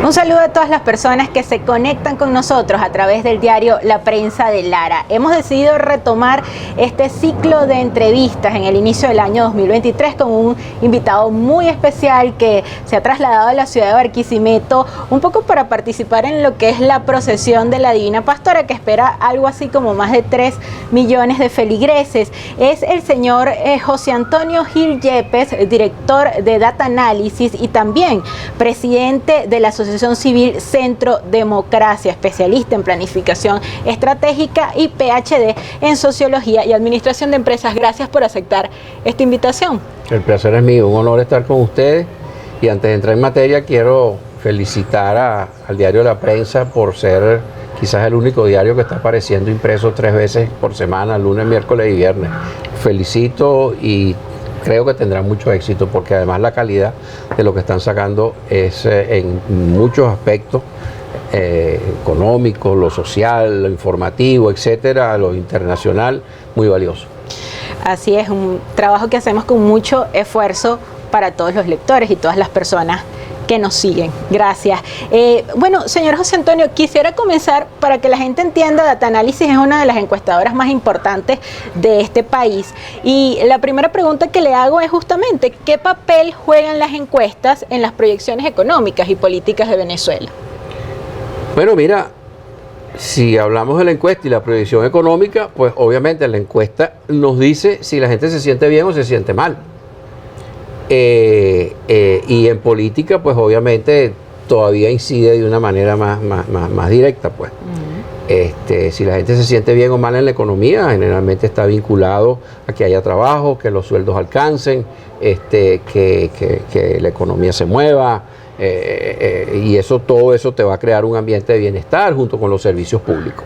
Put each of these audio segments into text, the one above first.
Un saludo a todas las personas que se conectan con nosotros a través del diario La Prensa de Lara. Hemos decidido retomar este ciclo de entrevistas en el inicio del año 2023 con un invitado muy especial que se ha trasladado a la ciudad de Barquisimeto un poco para participar en lo que es la procesión de la Divina Pastora, que espera algo así como más de 3 millones de feligreses. Es el señor José Antonio Gil Yepes, director de Data Análisis y también presidente de la Asociación Civil Centro Democracia, especialista en planificación estratégica y PhD en Sociología y Administración de Empresas. Gracias por aceptar esta invitación. El placer es mío, un honor estar con ustedes. Y antes de entrar en materia, quiero felicitar al diario La Prensa por ser quizás el único diario que está apareciendo impreso 3 veces por semana, lunes, miércoles y viernes. Felicito y creo que tendrán mucho éxito porque además la calidad de lo que están sacando es en muchos aspectos económicos, lo social, lo informativo, etcétera, lo internacional, muy valioso. Así es, un trabajo que hacemos con mucho esfuerzo para todos los lectores y todas las personas que nos siguen. Gracias. Bueno, señor José Antonio, quisiera comenzar para que la gente entienda. Data Análisis es una de las encuestadoras más importantes de este país. Y la primera pregunta que le hago es justamente, ¿qué papel juegan las encuestas en las proyecciones económicas y políticas de Venezuela? Bueno, mira, si hablamos de la encuesta y la proyección económica, pues obviamente la encuesta nos dice si la gente se siente bien o se siente mal. Y en política, pues obviamente todavía incide de una manera más directa, pues. Si la gente se siente bien o mal en la economía, generalmente está vinculado a que haya trabajo, que los sueldos alcancen, que la economía se mueva, y todo eso te va a crear un ambiente de bienestar junto con los servicios públicos.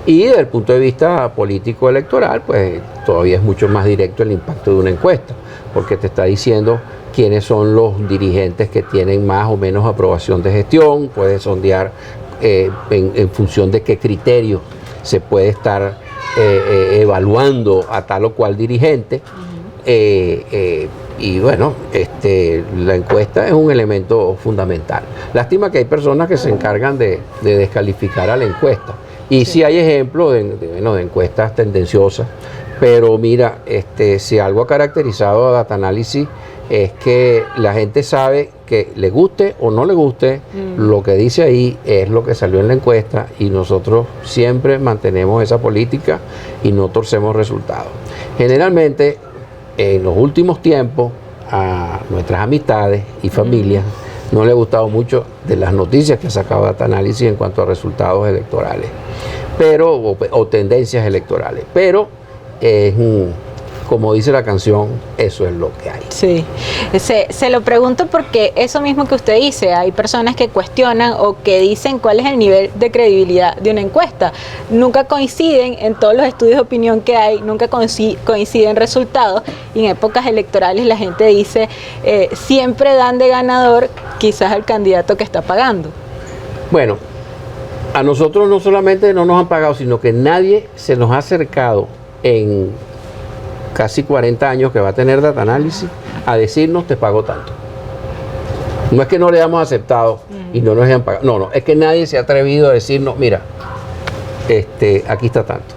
Y desde el punto de vista político electoral, pues todavía es mucho más directo el impacto de una encuesta, porque te está diciendo quiénes son los dirigentes que tienen más o menos aprobación de gestión, puede sondear en función de qué criterio se puede estar evaluando a tal o cual dirigente. Y bueno, la encuesta es un elemento fundamental. Lástima que hay personas que se encargan de descalificar a la encuesta. Y sí hay ejemplos de encuestas tendenciosas, pero mira, si algo ha caracterizado a Data Análisis es que la gente sabe que le guste o no le guste, lo que dice ahí es lo que salió en la encuesta y nosotros siempre mantenemos esa política y no torcemos resultados. Generalmente, en los últimos tiempos, a nuestras amistades y familias no le ha gustado mucho de las noticias que ha sacado Data Análisis en cuanto a resultados electorales, o tendencias electorales, pero como dice la canción, eso es lo que hay. Sí, se lo pregunto porque eso mismo que usted dice, hay personas que cuestionan o que dicen cuál es el nivel de credibilidad de una encuesta. Nunca coinciden en todos los estudios de opinión que hay, nunca coinciden resultados, y en épocas electorales la gente dice, siempre dan de ganador quizás al candidato que está pagando. Bueno, a nosotros no solamente no nos han pagado, sino que nadie se nos ha acercado en casi 40 años que va a tener Data Análisis a decirnos te pago tanto. No es que no le hayamos aceptado y no nos hayan pagado. No, es que nadie se ha atrevido a decirnos, mira, aquí está tanto.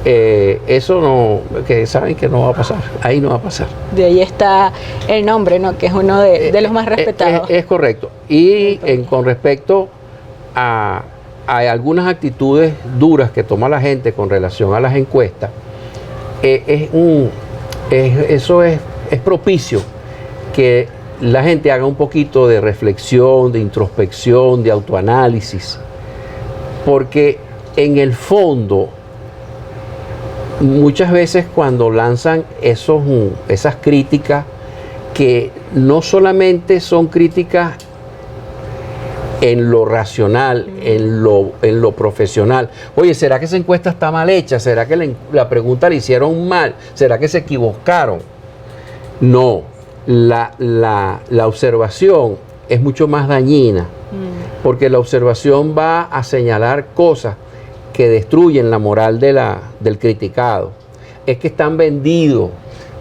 Eso no, que saben que no va a pasar. Ahí no va a pasar. De ahí está el nombre, ¿no? Que es uno de los más respetados. Es correcto. Y con respecto a algunas actitudes duras que toma la gente con relación a las encuestas, eso es propicio que la gente haga un poquito de reflexión, de introspección, de autoanálisis, porque en el fondo muchas veces cuando lanzan esas críticas, que no solamente son críticas en lo racional, en lo profesional. Oye, ¿será que esa encuesta está mal hecha? ¿Será que la pregunta la hicieron mal? ¿Será que se equivocaron? No, la observación es mucho más dañina, porque la observación va a señalar cosas que destruyen la moral del criticado. Es que están vendidos,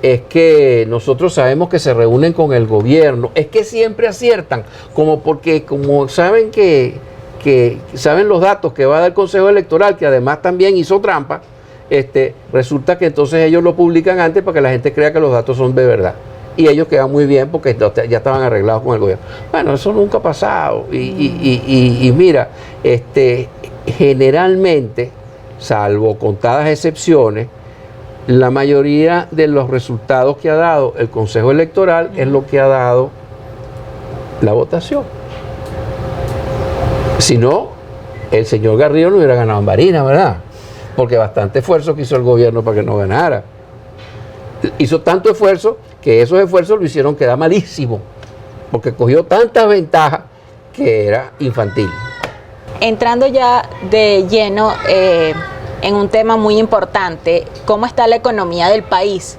es que nosotros sabemos que se reúnen con el gobierno, es que siempre aciertan, como saben que saben los datos que va a dar el Consejo Electoral, que además también hizo trampa, resulta que entonces ellos lo publican antes para que la gente crea que los datos son de verdad. Y ellos quedan muy bien porque ya estaban arreglados con el gobierno. Bueno, eso nunca ha pasado. Y mira, generalmente, salvo contadas excepciones, la mayoría de los resultados que ha dado el Consejo Electoral es lo que ha dado la votación. Si no, el señor Garrido no hubiera ganado en Barinas, ¿verdad? Porque bastante esfuerzo que hizo el gobierno para que no ganara. Hizo tanto esfuerzo que esos esfuerzos lo hicieron quedar malísimo, porque cogió tantas ventajas que era infantil. Entrando ya de lleno en un tema muy importante, ¿cómo está la economía del país?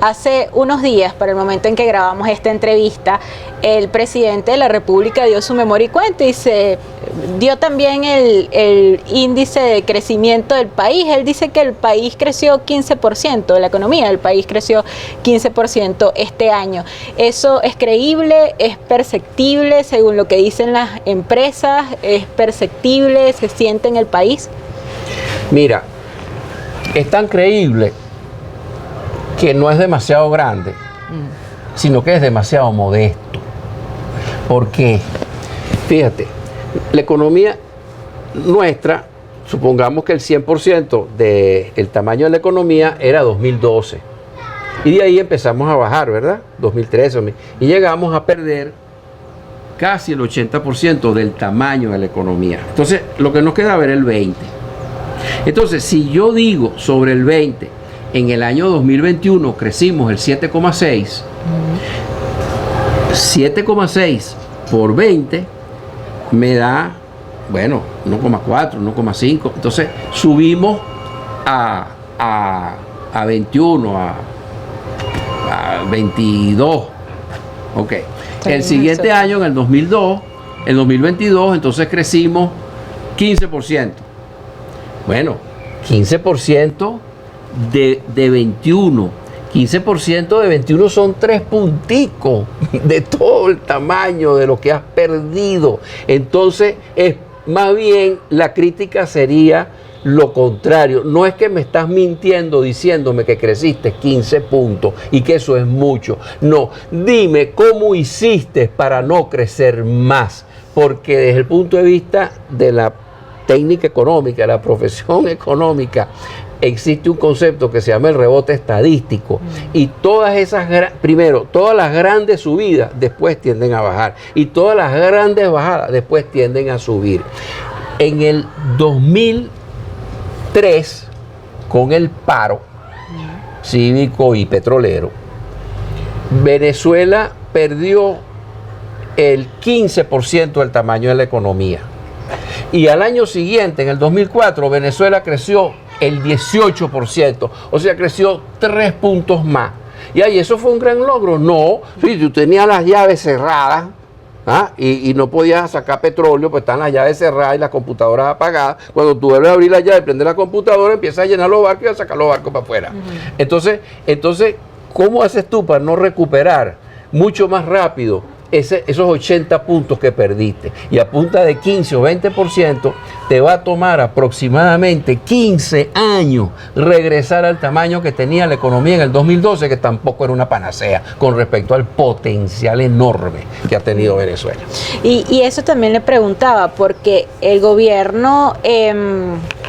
Hace unos días, para el momento en que grabamos esta entrevista, el presidente de la República dio su memoria y cuenta y se dio también el índice de crecimiento del país. Él dice que el país creció 15%, la economía del país creció 15% este año. ¿Eso es creíble? ¿Es perceptible según lo que dicen las empresas? ¿Es perceptible? ¿Se siente en el país? Mira, es tan creíble que no es demasiado grande, sino que es demasiado modesto. ¿Por qué? Fíjate, la economía nuestra, supongamos que el 100% del tamaño de la economía era 2012. Y de ahí empezamos a bajar, ¿verdad? 2013. Y llegamos a perder casi el 80% del tamaño de la economía. Entonces, lo que nos queda ver es el 20%. Entonces, si yo digo sobre el 20, en el año 2021 crecimos el 7,6, 7,6 por 20 me da, bueno, 1,4, 1,5. Entonces, subimos a 21, a 22. Ok. El siguiente año, en el 2022, entonces crecimos 15%. Bueno, 15% de 21. 15% de 21 son 3 punticos de todo el tamaño de lo que has perdido. Entonces, más bien la crítica sería lo contrario. No es que me estás mintiendo diciéndome que creciste 15 puntos y que eso es mucho. No, dime cómo hiciste para no crecer más. Porque desde el punto de vista de la técnica económica, la profesión económica, existe un concepto que se llama el rebote estadístico. Y todas las grandes subidas después tienden a bajar. Y todas las grandes bajadas después tienden a subir. En el 2003, con el paro cívico y petrolero, Venezuela perdió el 15% del tamaño de la economía. Y al año siguiente, en el 2004, Venezuela creció el 18%, o sea, creció 3 puntos más. Y ahí eso fue un gran logro. No, si tú tenías las llaves cerradas, y no podías sacar petróleo, pues están las llaves cerradas y las computadoras apagadas. Cuando tú vuelves a abrir la llave, prender la computadora, empiezas a llenar los barcos y a sacar los barcos para afuera. Entonces, ¿cómo haces tú para no recuperar mucho más rápido esos 80 puntos que perdiste? Y a punta de 15 o 20% te va a tomar aproximadamente 15 años regresar al tamaño que tenía la economía en el 2012, que tampoco era una panacea con respecto al potencial enorme que ha tenido Venezuela. Y eso también le preguntaba, porque el gobierno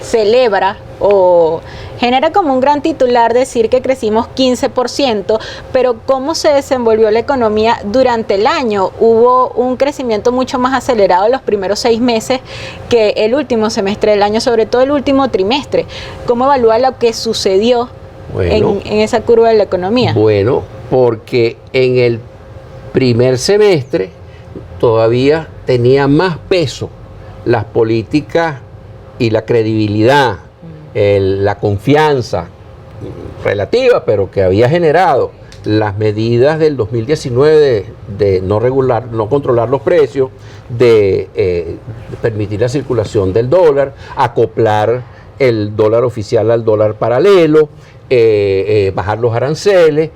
celebra o genera como un gran titular decir que crecimos 15%, pero ¿cómo se desenvolvió la economía durante el año? Hubo un crecimiento mucho más acelerado en los primeros 6 meses que el último semestre del año, sobre todo el último trimestre. ¿Cómo evalúa lo que sucedió en esa curva de la economía? Bueno, porque en el primer semestre todavía tenía más peso las políticas y la credibilidad, la confianza relativa, pero que había generado las medidas del 2019 de no controlar los precios, de permitir la circulación del dólar, acoplar el dólar oficial al dólar paralelo, bajar los aranceles,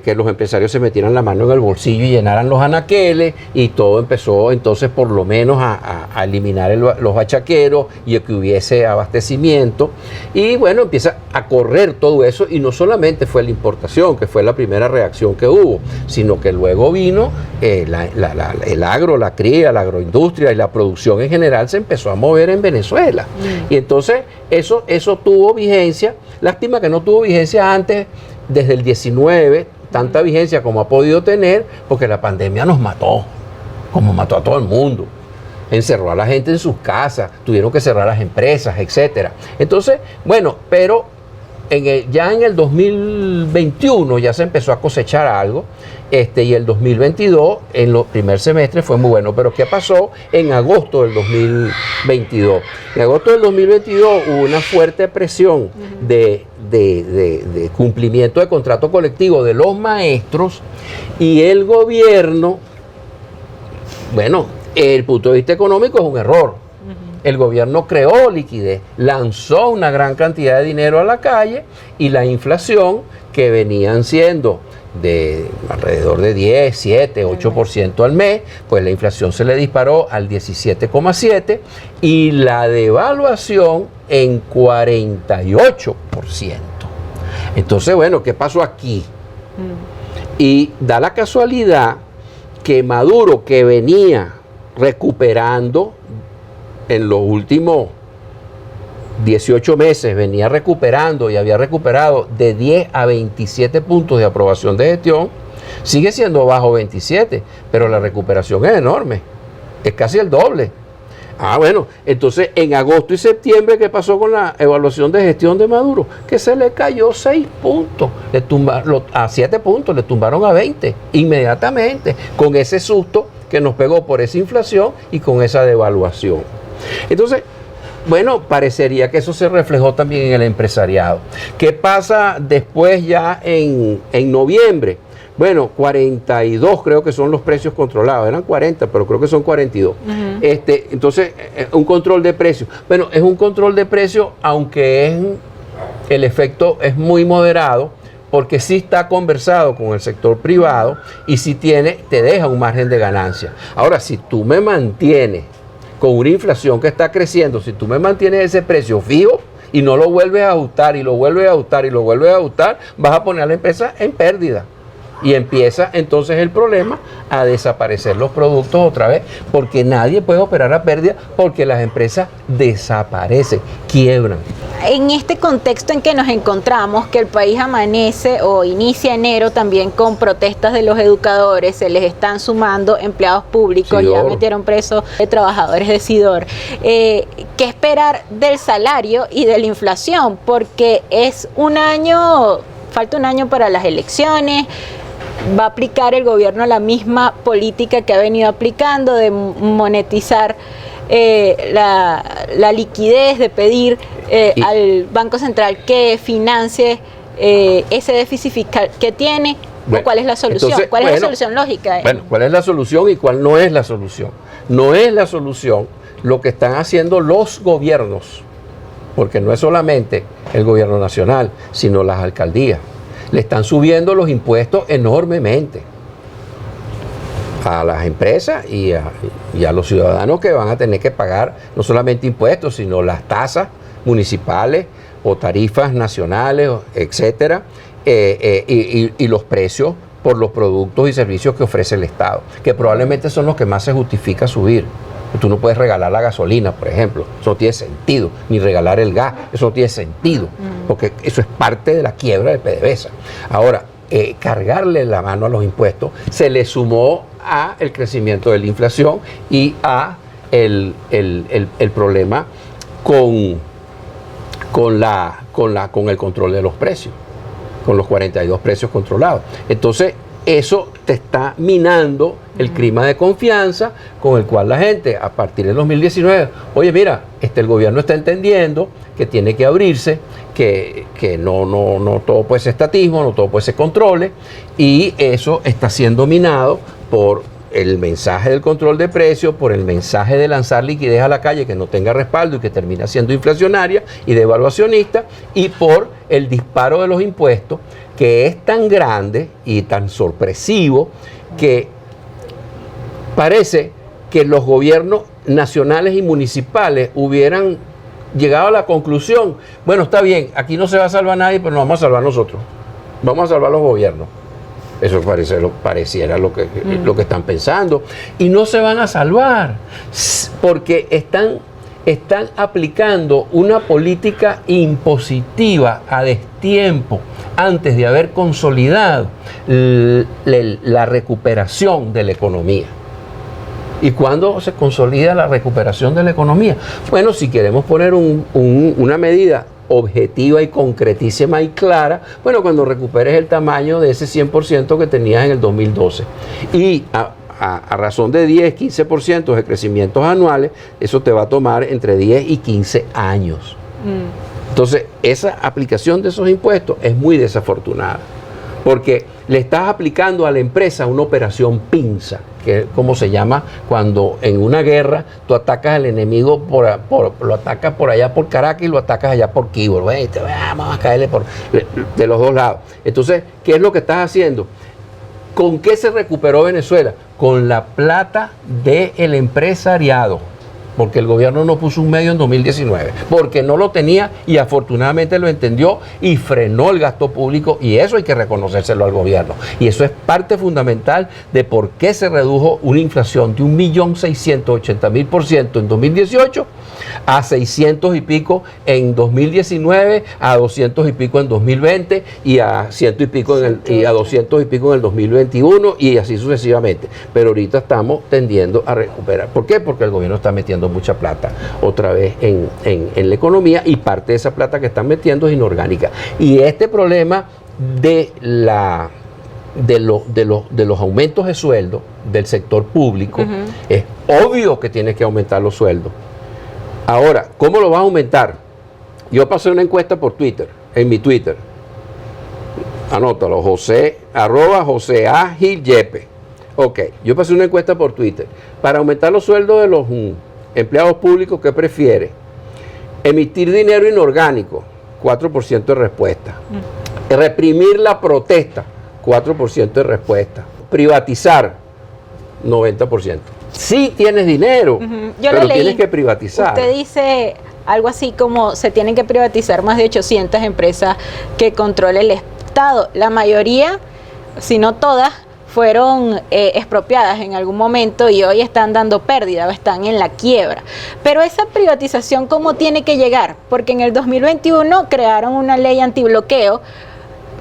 que los empresarios se metieran la mano en el bolsillo y llenaran los anaqueles, y todo empezó entonces por lo menos a eliminar los bachaqueros y que hubiese abastecimiento. Y bueno, empieza a correr todo eso, y no solamente fue la importación, que fue la primera reacción que hubo, sino que luego vino el agro, la cría, la agroindustria y la producción en general se empezó a mover en Venezuela. Y entonces eso tuvo vigencia. Lástima que no tuvo vigencia antes, desde el 19, tanta vigencia como ha podido tener, porque la pandemia nos mató, como mató a todo el mundo. Encerró a la gente en sus casas, tuvieron que cerrar las empresas, etcétera. Entonces, bueno, pero ya en el 2021 ya se empezó a cosechar algo, y el 2022, en el primer semestre, fue muy bueno. Pero ¿qué pasó en agosto del 2022? En agosto del 2022 hubo una fuerte presión de cumplimiento de contrato colectivo de los maestros, y el gobierno, bueno, desde el punto de vista económico es un error. El gobierno creó liquidez, lanzó una gran cantidad de dinero a la calle, y la inflación, que venían siendo de alrededor de 10, 7, 8% al mes, pues la inflación se le disparó al 17,7%, y la devaluación en 48%. Entonces, bueno, ¿qué pasó aquí? Y da la casualidad que Maduro, que venía recuperando en los últimos 18 meses, venía recuperando y había recuperado de 10 a 27 puntos de aprobación de gestión, sigue siendo bajo 27, pero la recuperación es enorme, es casi el doble. Bueno, entonces en agosto y septiembre, ¿qué pasó con la evaluación de gestión de Maduro? Que se le cayó 6 puntos, a 7 puntos, le tumbaron a 20 inmediatamente, con ese susto que nos pegó por esa inflación y con esa devaluación. Entonces, bueno, parecería que eso se reflejó también en el empresariado. ¿Qué pasa después ya en noviembre? Bueno, 42 creo que son los precios controlados. Eran 40, pero creo que son 42. Entonces, un control de precios. Bueno, es un control de precios, aunque el efecto es muy moderado, porque sí está conversado con el sector privado y sí te deja un margen de ganancia. Ahora, si tú me mantienes con una inflación que está creciendo, si tú me mantienes ese precio fijo y no lo vuelves a ajustar y lo vuelves a ajustar y lo vuelves a ajustar, vas a poner a la empresa en pérdida. Y empieza entonces el problema a desaparecer los productos otra vez, porque nadie puede operar a pérdida, porque las empresas desaparecen, quiebran. En este contexto en que nos encontramos, que el país amanece o inicia enero también con protestas de los educadores, se les están sumando empleados públicos, ya metieron presos de trabajadores de Sidor. ¿Qué esperar del salario y de la inflación? Porque falta un año para las elecciones. Va a aplicar el gobierno la misma política que ha venido aplicando de monetizar la liquidez, de pedir al Banco Central que financie ese déficit fiscal que tiene. Bueno, ¿cuál es la solución? Entonces, ¿cuál es la solución lógica? Bueno, ¿cuál es la solución y cuál no es la solución? No es la solución lo que están haciendo los gobiernos, porque no es solamente el gobierno nacional, sino las alcaldías. Le están subiendo los impuestos enormemente a las empresas y a los ciudadanos, que van a tener que pagar no solamente impuestos, sino las tasas municipales o tarifas nacionales, etcétera, y los precios por los productos y servicios que ofrece el Estado, que probablemente son los que más se justifica subir. Tú no puedes regalar la gasolina, por ejemplo, eso no tiene sentido, ni regalar el gas, eso no tiene sentido, porque eso es parte de la quiebra de PDVSA. Ahora, cargarle la mano a los impuestos se le sumó a el crecimiento de la inflación y a el problema con el control de los precios, con los 42 precios controlados. Entonces, eso te está minando el clima de confianza con el cual la gente, a partir del 2019, oye, mira, el gobierno está entendiendo que tiene que abrirse, que no todo puede ser estatismo, no todo puede ser controles, y eso está siendo minado por el mensaje del control de precios, por el mensaje de lanzar liquidez a la calle que no tenga respaldo y que termina siendo inflacionaria y devaluacionista, y por el disparo de los impuestos, que es tan grande y tan sorpresivo que parece que los gobiernos nacionales y municipales hubieran llegado a la conclusión, bueno, está bien, aquí no se va a salvar nadie, pero nos vamos a salvar nosotros, vamos a salvar los gobiernos. Eso pareciera lo que están pensando. Y no se van a salvar, porque están aplicando una política impositiva a destiempo, antes de haber consolidado la recuperación de la economía. ¿Y cuándo se consolida la recuperación de la economía? Bueno, si queremos poner una medida objetiva y concretísima y clara, bueno, cuando recuperes el tamaño de ese 100% que tenías en el 2012. Y a razón de 10, 15% de crecimientos anuales, eso te va a tomar entre 10 y 15 años. Entonces, esa aplicación de esos impuestos es muy desafortunada, porque le estás aplicando a la empresa una operación pinza, que es como se llama cuando en una guerra tú atacas al enemigo, lo atacas por allá por Caracas y lo atacas allá por Quibor. Vamos a caerle de los dos lados. Entonces, ¿qué es lo que estás haciendo? ¿Con qué se recuperó Venezuela? Con la plata del empresariado. Porque el gobierno no puso un medio en 2019, porque no lo tenía y afortunadamente lo entendió y frenó el gasto público, y eso hay que reconocérselo al gobierno. Y eso es parte fundamental de por qué se redujo una inflación de 1.680.000% en 2018 a 600 y pico en 2019, a 200 y pico en 2020 y a 100 y pico y a 200 y pico en el 2021 y así sucesivamente. Pero ahorita estamos tendiendo a recuperar. ¿Por qué? Porque el gobierno está metiendo mucha plata otra vez en la economía, y parte de esa plata que están metiendo es inorgánica. Y este problema de los aumentos de sueldo del sector público, es obvio que tiene que aumentar los sueldos. Ahora, ¿cómo lo vas a aumentar? Yo pasé una encuesta por Twitter, en mi Twitter. Anótalo, @José A. Gil Yepe. Ok, yo pasé una encuesta por Twitter. Para aumentar los sueldos de los empleados públicos, ¿qué prefiere? Emitir dinero inorgánico, 4% de respuesta. Reprimir la protesta, 4% de respuesta. Privatizar, 90%. Sí tienes dinero, pero tienes que privatizar. Usted dice algo así como se tienen que privatizar más de 800 empresas que controla el Estado. La mayoría, si no todas, fueron expropiadas en algún momento y hoy están dando pérdida o están en la quiebra. Pero esa privatización, ¿cómo tiene que llegar? Porque en el 2021 crearon una ley antibloqueo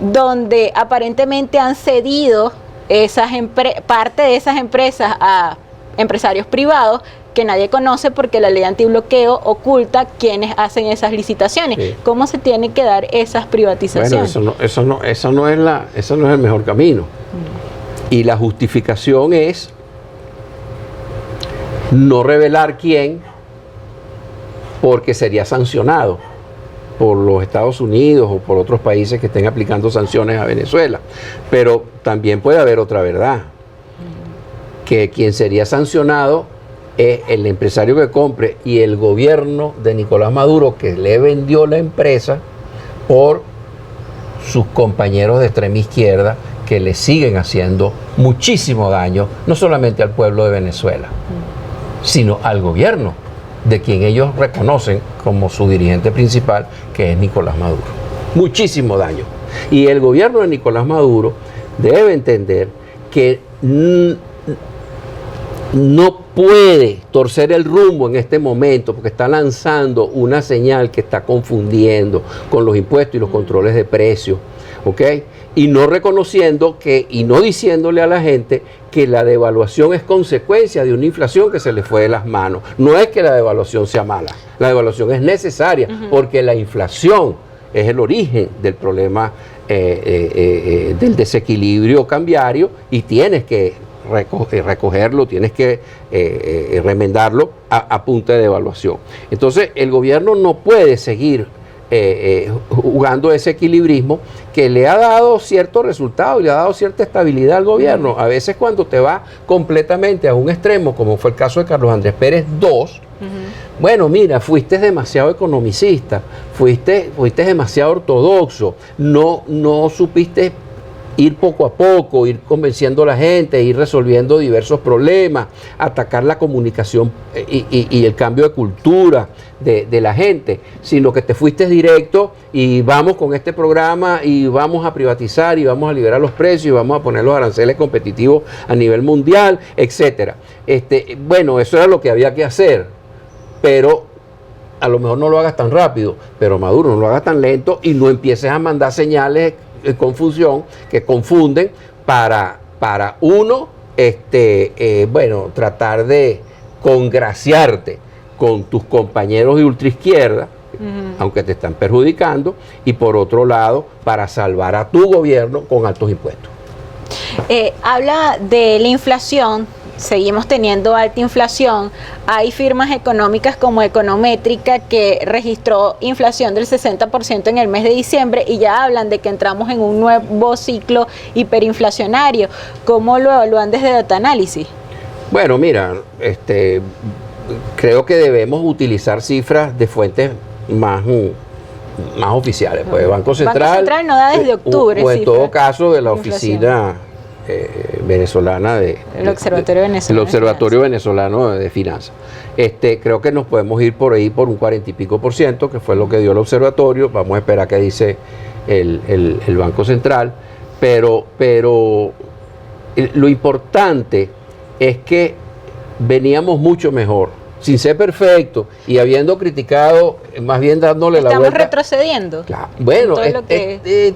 donde aparentemente han cedido parte de esas empresas a empresarios privados que nadie conoce, porque la ley antibloqueo oculta quienes hacen esas licitaciones. Sí. ¿Cómo se tienen que dar esas privatizaciones? Bueno, eso no es el mejor camino. Y la justificación es no revelar quién, porque sería sancionado por los Estados Unidos o por otros países que estén aplicando sanciones a Venezuela. Pero también puede haber otra verdad, que quien sería sancionado es el empresario que compre y el gobierno de Nicolás Maduro, que le vendió la empresa, por sus compañeros de extrema izquierda, que le siguen haciendo muchísimo daño, no solamente al pueblo de Venezuela, sino al gobierno, de quien ellos reconocen como su dirigente principal, que es Nicolás Maduro. Muchísimo daño. Y el gobierno de Nicolás Maduro debe entender que no puede torcer el rumbo en este momento, porque está lanzando una señal que está confundiendo con los impuestos y los controles de precios, ¿ok? Y no reconociendo y no diciéndole a la gente que la devaluación es consecuencia de una inflación que se le fue de las manos. No es que la devaluación sea mala, la devaluación es necesaria, porque la inflación es el origen del problema del desequilibrio cambiario, y tienes que recogerlo, tienes que remendarlo a punta de devaluación. Entonces el gobierno no puede seguir jugando ese equilibrismo que le ha dado cierto resultado y le ha dado cierta estabilidad al gobierno. A veces, cuando te va completamente a un extremo, como fue el caso de Carlos Andrés Pérez II, bueno, mira, fuiste demasiado economicista, fuiste demasiado ortodoxo, no supiste ir poco a poco, ir convenciendo a la gente, ir resolviendo diversos problemas, atacar la comunicación y el cambio de cultura de la gente, sino que te fuiste directo y vamos con este programa y vamos a privatizar y vamos a liberar los precios y vamos a poner los aranceles competitivos a nivel mundial, etcétera. Bueno, eso era lo que había que hacer, pero a lo mejor no lo hagas tan rápido, pero Maduro, no lo hagas tan lento y no empieces a mandar señales de confusión que confunden para uno, bueno, tratar de congraciarte con tus compañeros de ultraizquierda, aunque te están perjudicando, y por otro lado, para salvar a tu gobierno con altos impuestos. Habla de la inflación. Seguimos teniendo alta inflación. Hay firmas económicas como Econométrica que registró inflación del 60% en el mes de diciembre y ya hablan de que entramos en un nuevo ciclo hiperinflacionario. ¿Cómo lo evalúan desde Data Análisis? Bueno, mira, creo que debemos utilizar cifras de fuentes más oficiales. Pues Banco Central no da desde octubre. O en todo caso de la oficina venezolana el Observatorio Venezolano. El Observatorio Venezolano de Finanzas. Creo que nos podemos ir por ahí por un 40 y pico %, que fue lo que dio el observatorio. Vamos a esperar qué dice el Banco Central. Pero lo importante es que veníamos mucho mejor, sin ser perfecto y habiendo criticado, más bien dándole la vuelta. ¿Estamos retrocediendo? Claro. Bueno,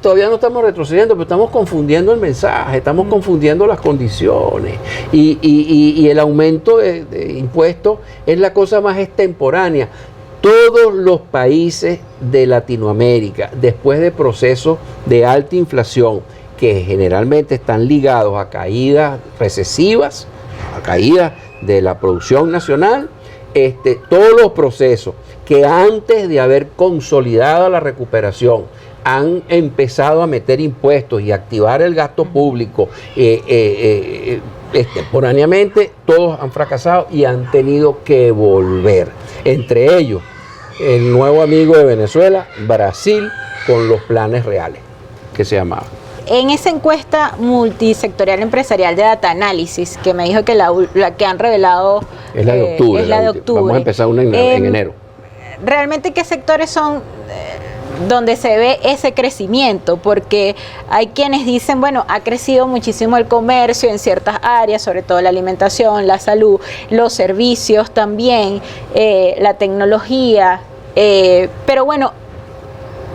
todavía no estamos retrocediendo, pero estamos confundiendo el mensaje, estamos confundiendo las condiciones y el aumento de impuestos es la cosa más extemporánea. Todos los países de Latinoamérica, después de procesos de alta inflación, que generalmente están ligados a caídas recesivas, a caídas de la producción nacional, todos los procesos que antes de haber consolidado la recuperación han empezado a meter impuestos y activar el gasto público extemporáneamente, todos han fracasado y han tenido que volver. Entre ellos, el nuevo amigo de Venezuela, Brasil, con los planes reales, que se llamaba. En esa encuesta multisectorial empresarial de Data Análisis, que me dijo que la que han revelado es la de octubre. Es la de octubre. Vamos a empezar una en enero. ¿Realmente qué sectores son donde se ve ese crecimiento? Porque hay quienes dicen, bueno, ha crecido muchísimo el comercio en ciertas áreas, sobre todo la alimentación, la salud, los servicios también, la tecnología, pero bueno,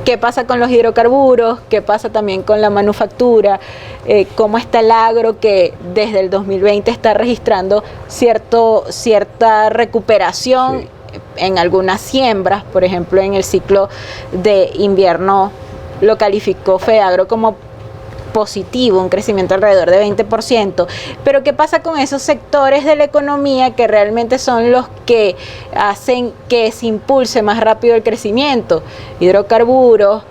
¿qué pasa con los hidrocarburos? ¿Qué pasa también con la manufactura? ¿Cómo está el agro que desde el 2020 está registrando cierta recuperación? Sí. En algunas siembras? Por ejemplo, en el ciclo de invierno lo calificó FEAGRO como positivo, un crecimiento alrededor de 20%. Pero ¿qué pasa con esos sectores de la economía que realmente son los que hacen que se impulse más rápido el crecimiento? Hidrocarburos,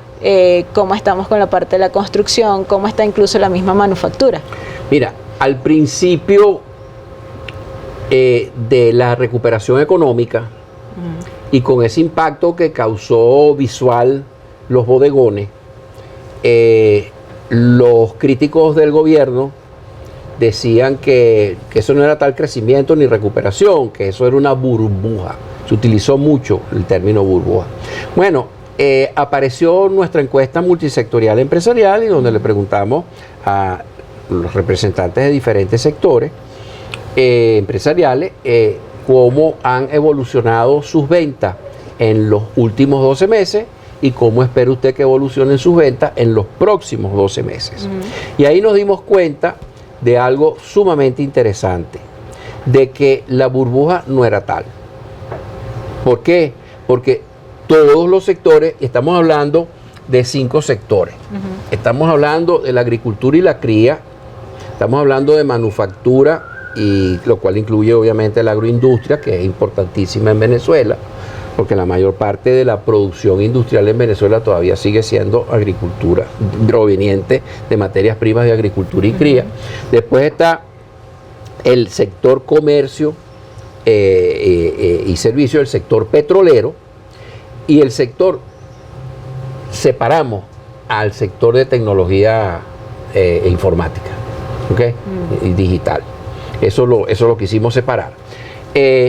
cómo estamos con la parte de la construcción, cómo está incluso la misma manufactura. Mira, al principio de la recuperación económica y con ese impacto que causó visual los bodegones, los críticos del gobierno decían que eso no era tal crecimiento ni recuperación, que eso era una burbuja. Se utilizó mucho el término burbuja. Bueno, apareció nuestra encuesta multisectorial empresarial y donde le preguntamos a los representantes de diferentes sectores empresariales cómo han evolucionado sus ventas en los últimos 12 meses y cómo espera usted que evolucionen sus ventas en los próximos 12 meses. Y ahí nos dimos cuenta de algo sumamente interesante, de que la burbuja no era tal. ¿Por qué? Porque todos los sectores, estamos hablando de 5 sectores. Estamos hablando de la agricultura y la cría, estamos hablando de manufactura, y lo cual incluye obviamente la agroindustria, que es importantísima en Venezuela, porque la mayor parte de la producción industrial en Venezuela todavía sigue siendo agricultura, proveniente de materias primas de agricultura y cría. Después está el sector comercio y servicios, el sector petrolero y el sector, separamos al sector de tecnología e informática, ¿okay? Y digital. Eso lo quisimos separar.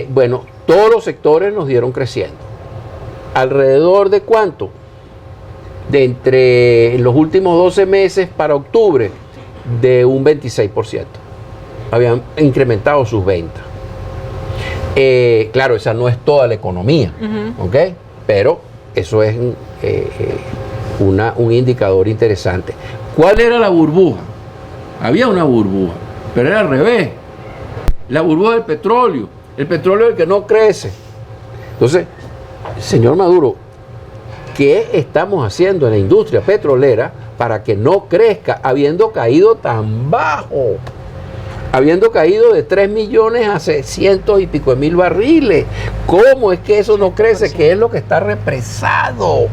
Bueno, todos los sectores nos dieron creciendo. ¿Alrededor de cuánto? De entre los últimos 12 meses para octubre, de un 26%. Habían incrementado sus ventas. Claro, esa no es toda la economía, ¿ok? Pero eso es un indicador interesante. ¿Cuál era la burbuja? Había una burbuja, pero era al revés. La burbuja del petróleo. El petróleo es el que no crece. Entonces, señor Maduro, ¿qué estamos haciendo en la industria petrolera para que no crezca, habiendo caído tan bajo? Habiendo caído de 3 millones a 600 y pico de mil barriles. ¿Cómo es que eso no crece? ¿Qué es lo que está represado?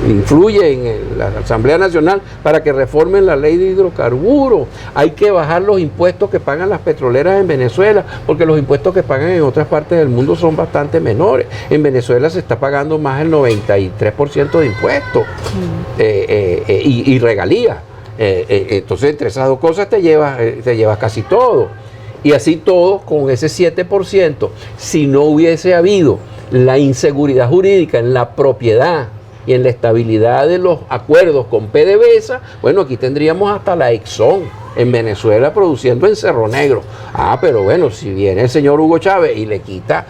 Influye en la Asamblea Nacional para que reformen la ley de hidrocarburos. Hay que bajar los impuestos que pagan las petroleras en Venezuela, porque los impuestos que pagan en otras partes del mundo son bastante menores. En Venezuela se está pagando más del 93% de impuestos y regalías. Entonces, entre esas dos cosas te llevas casi todo. Y así todo, con ese 7%, si no hubiese habido la inseguridad jurídica en la propiedad y en la estabilidad de los acuerdos con PDVSA, bueno, aquí tendríamos hasta la Exxon en Venezuela produciendo en Cerro Negro. Pero bueno, si viene el señor Hugo Chávez y le quita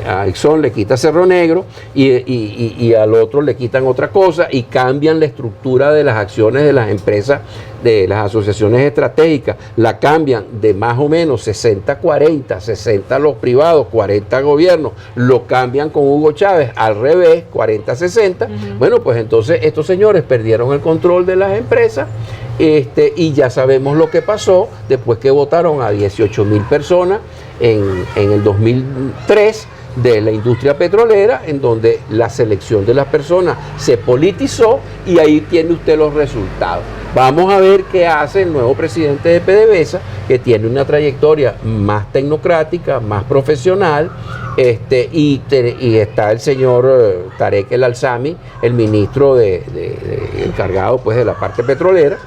a Exxon, le quita Cerro Negro y al otro le quitan otra cosa y cambian la estructura de las acciones de las empresas, de las asociaciones estratégicas, la cambian de más o menos 60-40, 60 los privados, 40 gobiernos, lo cambian con Hugo Chávez al revés, 40-60, bueno, pues entonces estos señores perdieron el control de las empresas. Y ya sabemos lo que pasó después que votaron a 18.000 personas en el 2003 de la industria petrolera, en donde la selección de las personas se politizó y ahí tiene usted los resultados. Vamos a ver qué hace el nuevo presidente de PDVSA, que tiene una trayectoria más tecnocrática, más profesional, y está el señor Tarek El Alzami, el ministro encargado pues de la parte petrolera.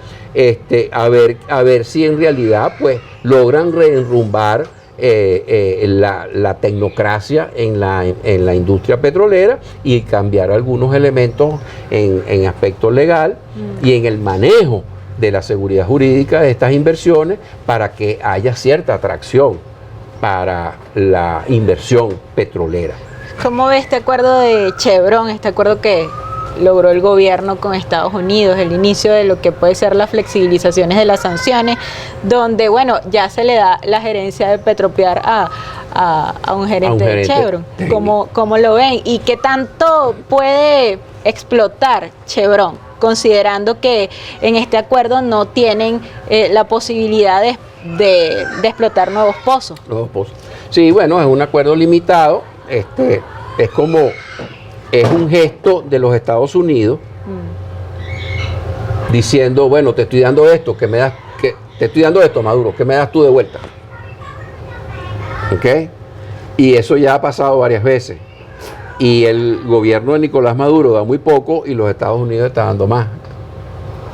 A ver si en realidad pues logran reenrumbar la tecnocracia en la industria petrolera y cambiar algunos elementos en aspecto legal y en el manejo de la seguridad jurídica de estas inversiones para que haya cierta atracción para la inversión petrolera. ¿Cómo ve este acuerdo de Chevron, este acuerdo que logró el gobierno con Estados Unidos, el inicio de lo que puede ser las flexibilizaciones de las sanciones, donde, bueno, ya se le da la gerencia de Petropiar a un gerente de Chevron? ¿Cómo lo ven? ¿Y qué tanto puede explotar Chevron, considerando que en este acuerdo no tienen la posibilidad de explotar nuevos pozos? Sí, bueno, es un acuerdo limitado, es un gesto de los Estados Unidos diciendo, bueno, te estoy dando esto, te estoy dando esto, Maduro, ¿qué me das tú de vuelta? ¿Ok? Y eso ya ha pasado varias veces. Y el gobierno de Nicolás Maduro da muy poco y los Estados Unidos están dando más.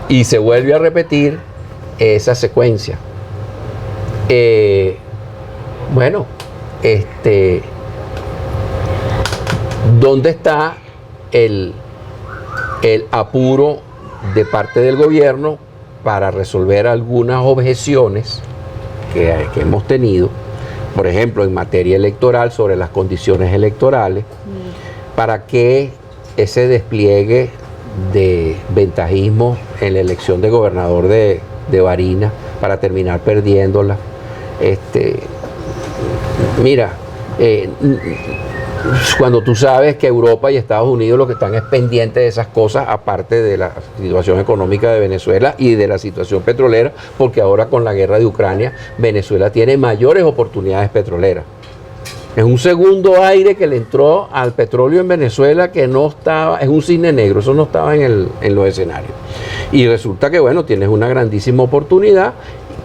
Y se vuelve a repetir esa secuencia. Bueno, ¿dónde está el apuro de parte del gobierno para resolver algunas objeciones que hemos tenido? Por ejemplo, en materia electoral, sobre las condiciones electorales, para que ese despliegue de ventajismo en la elección de gobernador de Barinas, para terminar perdiéndola. Mira, cuando tú sabes que Europa y Estados Unidos lo que están es pendientes de esas cosas, aparte de la situación económica de Venezuela y de la situación petrolera, porque ahora con la guerra de Ucrania, Venezuela tiene mayores oportunidades petroleras. Es un segundo aire que le entró al petróleo en Venezuela que no estaba, es un cisne negro, eso no estaba en los escenarios. Y resulta que, bueno, tienes una grandísima oportunidad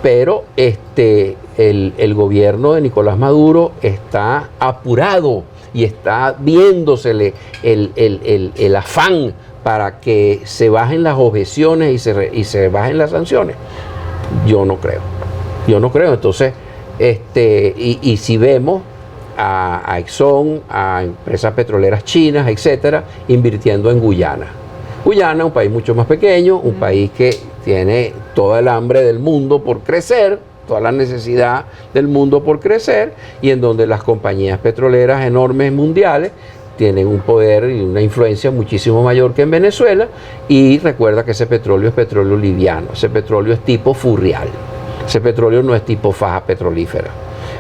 pero el gobierno de Nicolás Maduro está apurado y está viéndosele el afán para que se bajen las objeciones y se bajen las sanciones. Yo no creo. Entonces, y si vemos a Exxon, a empresas petroleras chinas, etcétera, invirtiendo en Guyana. Guyana, un país mucho más pequeño, un país que tiene toda el hambre del mundo por crecer, toda la necesidad del mundo por crecer, y en donde las compañías petroleras enormes mundiales tienen un poder y una influencia muchísimo mayor que en Venezuela, y recuerda que ese petróleo es petróleo liviano, ese petróleo es tipo furrial, ese petróleo no es tipo faja petrolífera,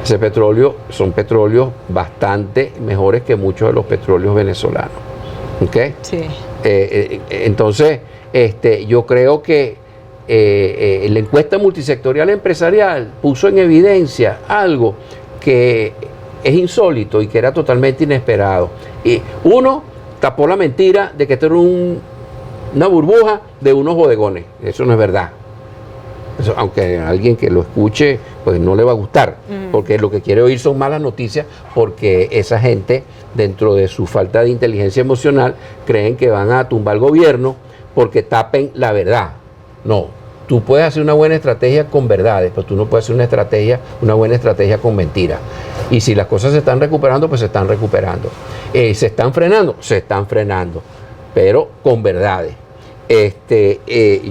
ese petróleo son petróleos bastante mejores que muchos de los petróleos venezolanos. ¿Okay? Sí. Entonces, yo creo que la encuesta multisectorial empresarial puso en evidencia algo que es insólito y que era totalmente inesperado. Uno, tapó la mentira de que esto era una burbuja de unos bodegones. Eso no es verdad. Eso, aunque a alguien que lo escuche, pues no le va a gustar, porque lo que quiere oír son malas noticias, porque esa gente, dentro de su falta de inteligencia emocional, creen que van a tumbar el gobierno porque tapen la verdad. No, tú puedes hacer una buena estrategia con verdades, pero tú no puedes hacer una buena estrategia con mentiras. Y si las cosas se están recuperando, pues se están recuperando. ¿Se están frenando? Se están frenando, pero con verdades.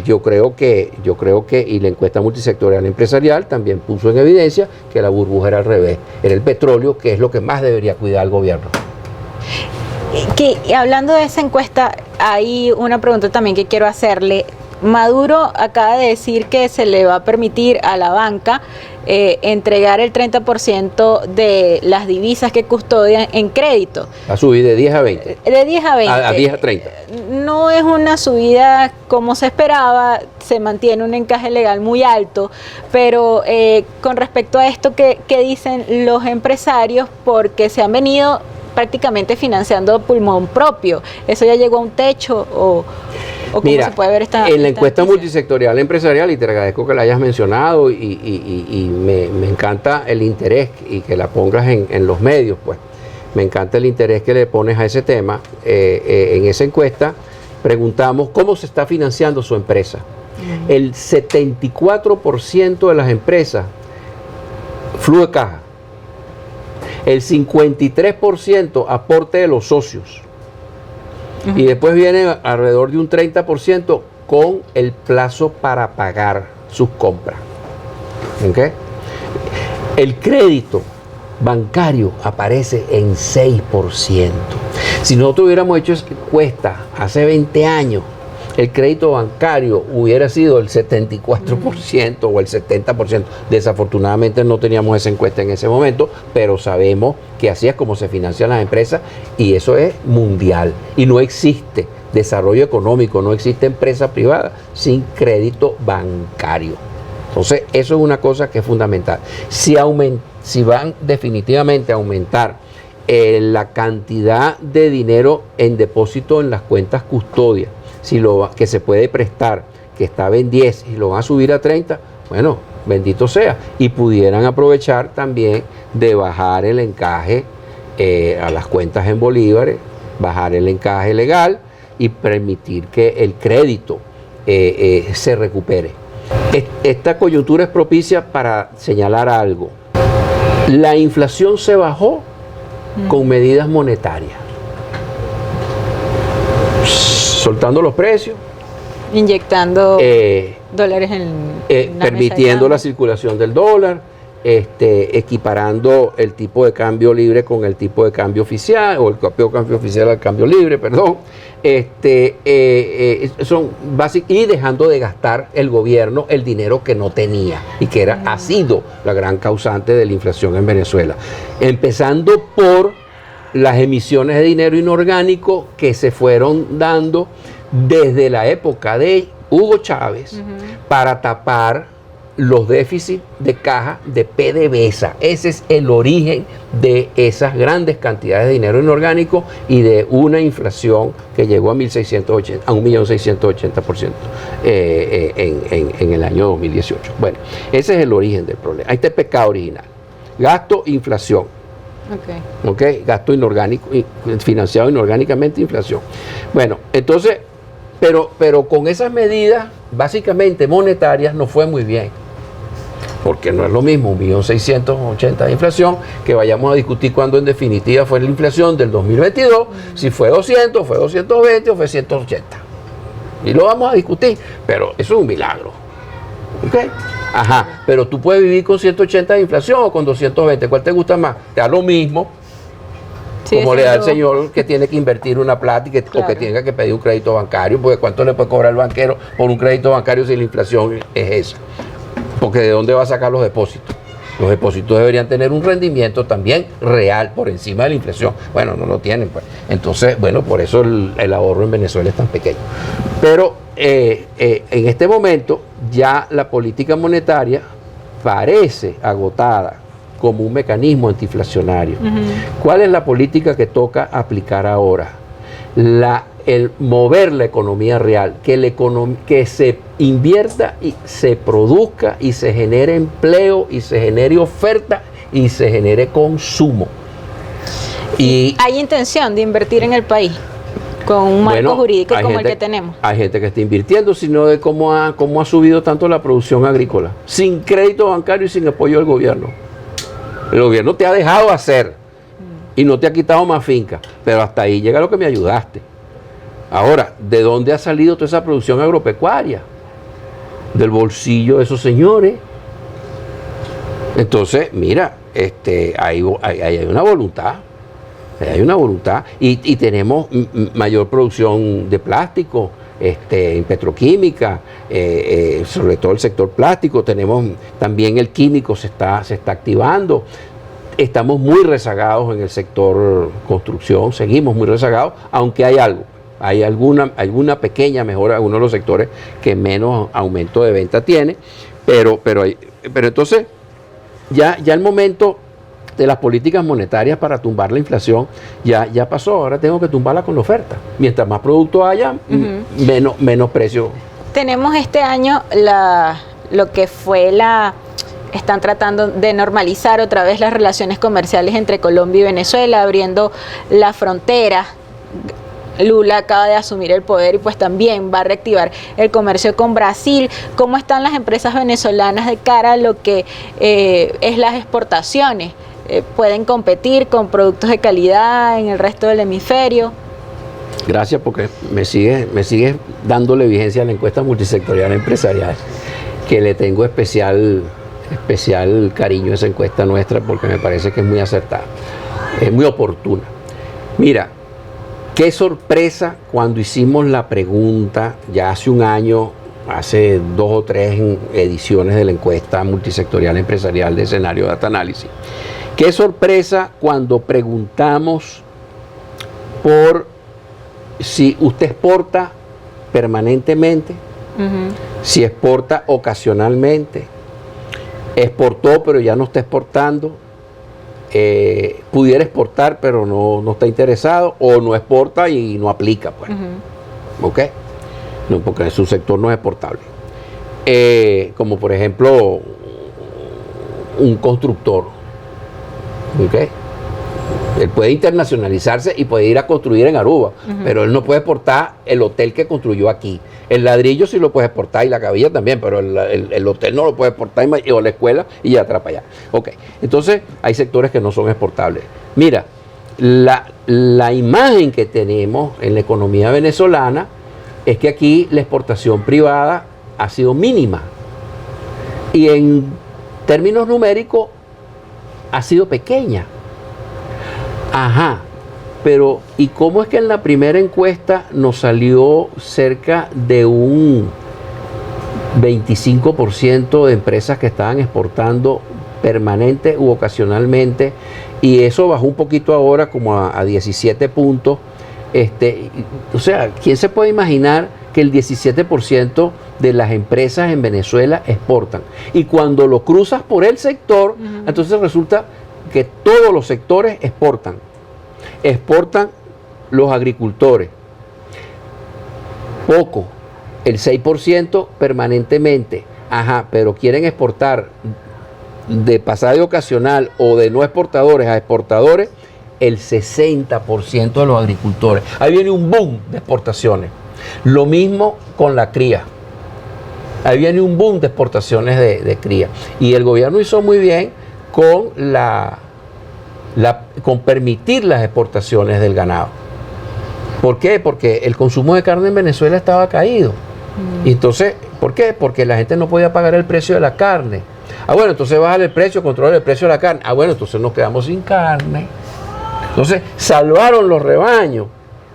Yo creo que, y la encuesta multisectorial empresarial también puso en evidencia que la burbuja era al revés, era el petróleo, que es lo que más debería cuidar el gobierno. Hablando de esa encuesta, hay una pregunta también que quiero hacerle. Maduro acaba de decir que se le va a permitir a la banca entregar el 30% de las divisas que custodian en crédito. A subir de 10 a 20. De 10 a 20. A 10 a 30. No es una subida como se esperaba, se mantiene un encaje legal muy alto, pero con respecto a esto, ¿qué dicen los empresarios? Porque se han venido prácticamente financiando pulmón propio. ¿Eso ya llegó a un techo o cómo se puede ver en la encuesta multisectorial empresarial, y te agradezco que la hayas mencionado y me encanta el interés y que la pongas en los medios, pues me encanta el interés que le pones a ese tema. En esa encuesta preguntamos cómo se está financiando su empresa. El 74% de las empresas flujo de caja, el 53% aporte de los socios. Y después viene alrededor de un 30% con el plazo para pagar sus compras. ¿Okay? El crédito bancario aparece en 6%. Si nosotros hubiéramos hecho esa encuesta hace 20 años, el crédito bancario hubiera sido el 74% o el 70%. Desafortunadamente no teníamos esa encuesta en ese momento, pero sabemos que así es como se financian las empresas, y eso es mundial. Y no existe desarrollo económico, no existe empresa privada sin crédito bancario. Entonces, eso es una cosa que es fundamental. Si van definitivamente a aumentar la cantidad de dinero en depósito en las cuentas custodias, que se puede prestar, que estaba en 10 y lo van a subir a 30, bueno, bendito sea. Y pudieran aprovechar también de bajar el encaje a las cuentas en bolívares, bajar el encaje legal y permitir que el crédito se recupere. Esta coyuntura es propicia para señalar algo. La inflación se bajó con medidas monetarias, soltando los precios, inyectando dólares en permitiendo la circulación del dólar, equiparando el tipo de cambio libre con el tipo de cambio oficial, o el tipo de cambio oficial al cambio libre, perdón, son básicos, y dejando de gastar el gobierno el dinero que no tenía y que ha sido la gran causante de la inflación en Venezuela, empezando por las emisiones de dinero inorgánico que se fueron dando desde la época de Hugo Chávez para tapar los déficits de caja de PDVSA. Ese es el origen de esas grandes cantidades de dinero inorgánico y de una inflación que llegó a 1.680% en el año 2018. Bueno, ese es el origen del problema. Ahí está el pecado original. Gasto, inflación. Okay. Gasto inorgánico, financiado inorgánicamente, inflación. Bueno, entonces, pero con esas medidas básicamente monetarias no fue muy bien. Porque no es lo mismo 1.680.000 de inflación que vayamos a discutir cuando en definitiva fue la inflación del 2022, si fue 200, fue 220 o fue 180. Y lo vamos a discutir, pero eso es un milagro. ¿Okay? Ajá, pero tú puedes vivir con 180 de inflación o con 220, ¿cuál te gusta más? Te da lo mismo, sí, como le da el señor que tiene que invertir una plata y que, claro, o que tenga que pedir un crédito bancario, porque ¿cuánto le puede cobrar el banquero por un crédito bancario si la inflación es esa? Porque ¿de dónde va a sacar los depósitos? Los depósitos deberían tener un rendimiento también real por encima de la inflación. Bueno, no lo tienen, pues. Entonces, bueno, por eso el ahorro en Venezuela es tan pequeño. Pero en este momento ya la política monetaria parece agotada como un mecanismo antiinflacionario. ¿Cuál es la política que toca aplicar ahora? El mover la economía real, que se invierta y se produzca y se genere empleo y se genere oferta y se genere consumo. Y ¿hay intención de invertir en el país con un marco jurídico como el que tenemos? Hay gente que está invirtiendo, sino de cómo ha subido tanto la producción agrícola, sin crédito bancario y sin apoyo del gobierno. El gobierno te ha dejado hacer y no te ha quitado más finca, pero hasta ahí llega lo que me ayudaste. Ahora, ¿de dónde ha salido toda esa producción agropecuaria? Del bolsillo de esos señores. Entonces, mira, hay una voluntad. Hay una voluntad. Y tenemos mayor producción de plástico, en petroquímica, sobre todo el sector plástico. Tenemos también el químico, se está activando. Estamos muy rezagados en el sector construcción, seguimos muy rezagados, aunque hay algo. Hay alguna pequeña mejora en algunos de los sectores que menos aumento de venta tiene, pero entonces ya el momento de las políticas monetarias para tumbar la inflación ya pasó. Ahora tengo que tumbarla con la oferta. Mientras más producto haya, menos precio. Tenemos este año lo que fue están tratando de normalizar otra vez las relaciones comerciales entre Colombia y Venezuela, abriendo la frontera. Lula acaba de asumir el poder y pues también va a reactivar el comercio con Brasil. ¿Cómo están las empresas venezolanas de cara a lo que es las exportaciones? ¿Pueden competir con productos de calidad en el resto del hemisferio? Gracias, porque me sigue dándole vigencia a la encuesta multisectorial empresarial, que le tengo especial cariño a esa encuesta nuestra porque me parece que es muy acertada, es muy oportuna. Mira, qué sorpresa cuando hicimos la pregunta ya hace un año, hace 2 o 3 ediciones de la encuesta multisectorial empresarial de Escenario Data Analysis. Qué sorpresa cuando preguntamos por si usted exporta permanentemente, si exporta ocasionalmente, exportó pero ya no está exportando, pudiera exportar pero no está interesado, o no exporta y no aplica, pues. ¿Ok? No, porque su sector no es exportable. Como por ejemplo un constructor. ¿Ok? Él puede internacionalizarse y puede ir a construir en Aruba, pero él no puede exportar el hotel que construyó aquí. El ladrillo sí lo puede exportar y la cabilla también, pero el hotel no lo puede exportar o la escuela y ya atrapa allá. Ok, entonces hay sectores que no son exportables. Mira, la imagen que tenemos en la economía venezolana es que aquí la exportación privada ha sido mínima y en términos numéricos ha sido pequeña. Ajá, pero ¿y cómo es que en la primera encuesta nos salió cerca de un 25% de empresas que estaban exportando permanente u ocasionalmente, y eso bajó un poquito ahora como a 17 puntos? O sea, ¿quién se puede imaginar que el 17% de las empresas en Venezuela exportan. Y cuando lo cruzas por el sector, entonces resulta que todos los sectores exportan. Exportan los agricultores, poco, el 6% permanentemente. Ajá, pero quieren exportar de pasada y ocasional o de no exportadores a exportadores, el 60% de los agricultores. Ahí viene un boom de exportaciones. Lo mismo con la cría. Ahí viene un boom de exportaciones de cría. Y el gobierno hizo muy bien con con permitir las exportaciones del ganado. ¿Por qué? Porque el consumo de carne en Venezuela estaba caído. Y entonces, ¿por qué? Porque la gente no podía pagar el precio de la carne. Ah, bueno, entonces baja el precio, controla el precio de la carne. Ah, bueno, entonces nos quedamos sin carne. Entonces, salvaron los rebaños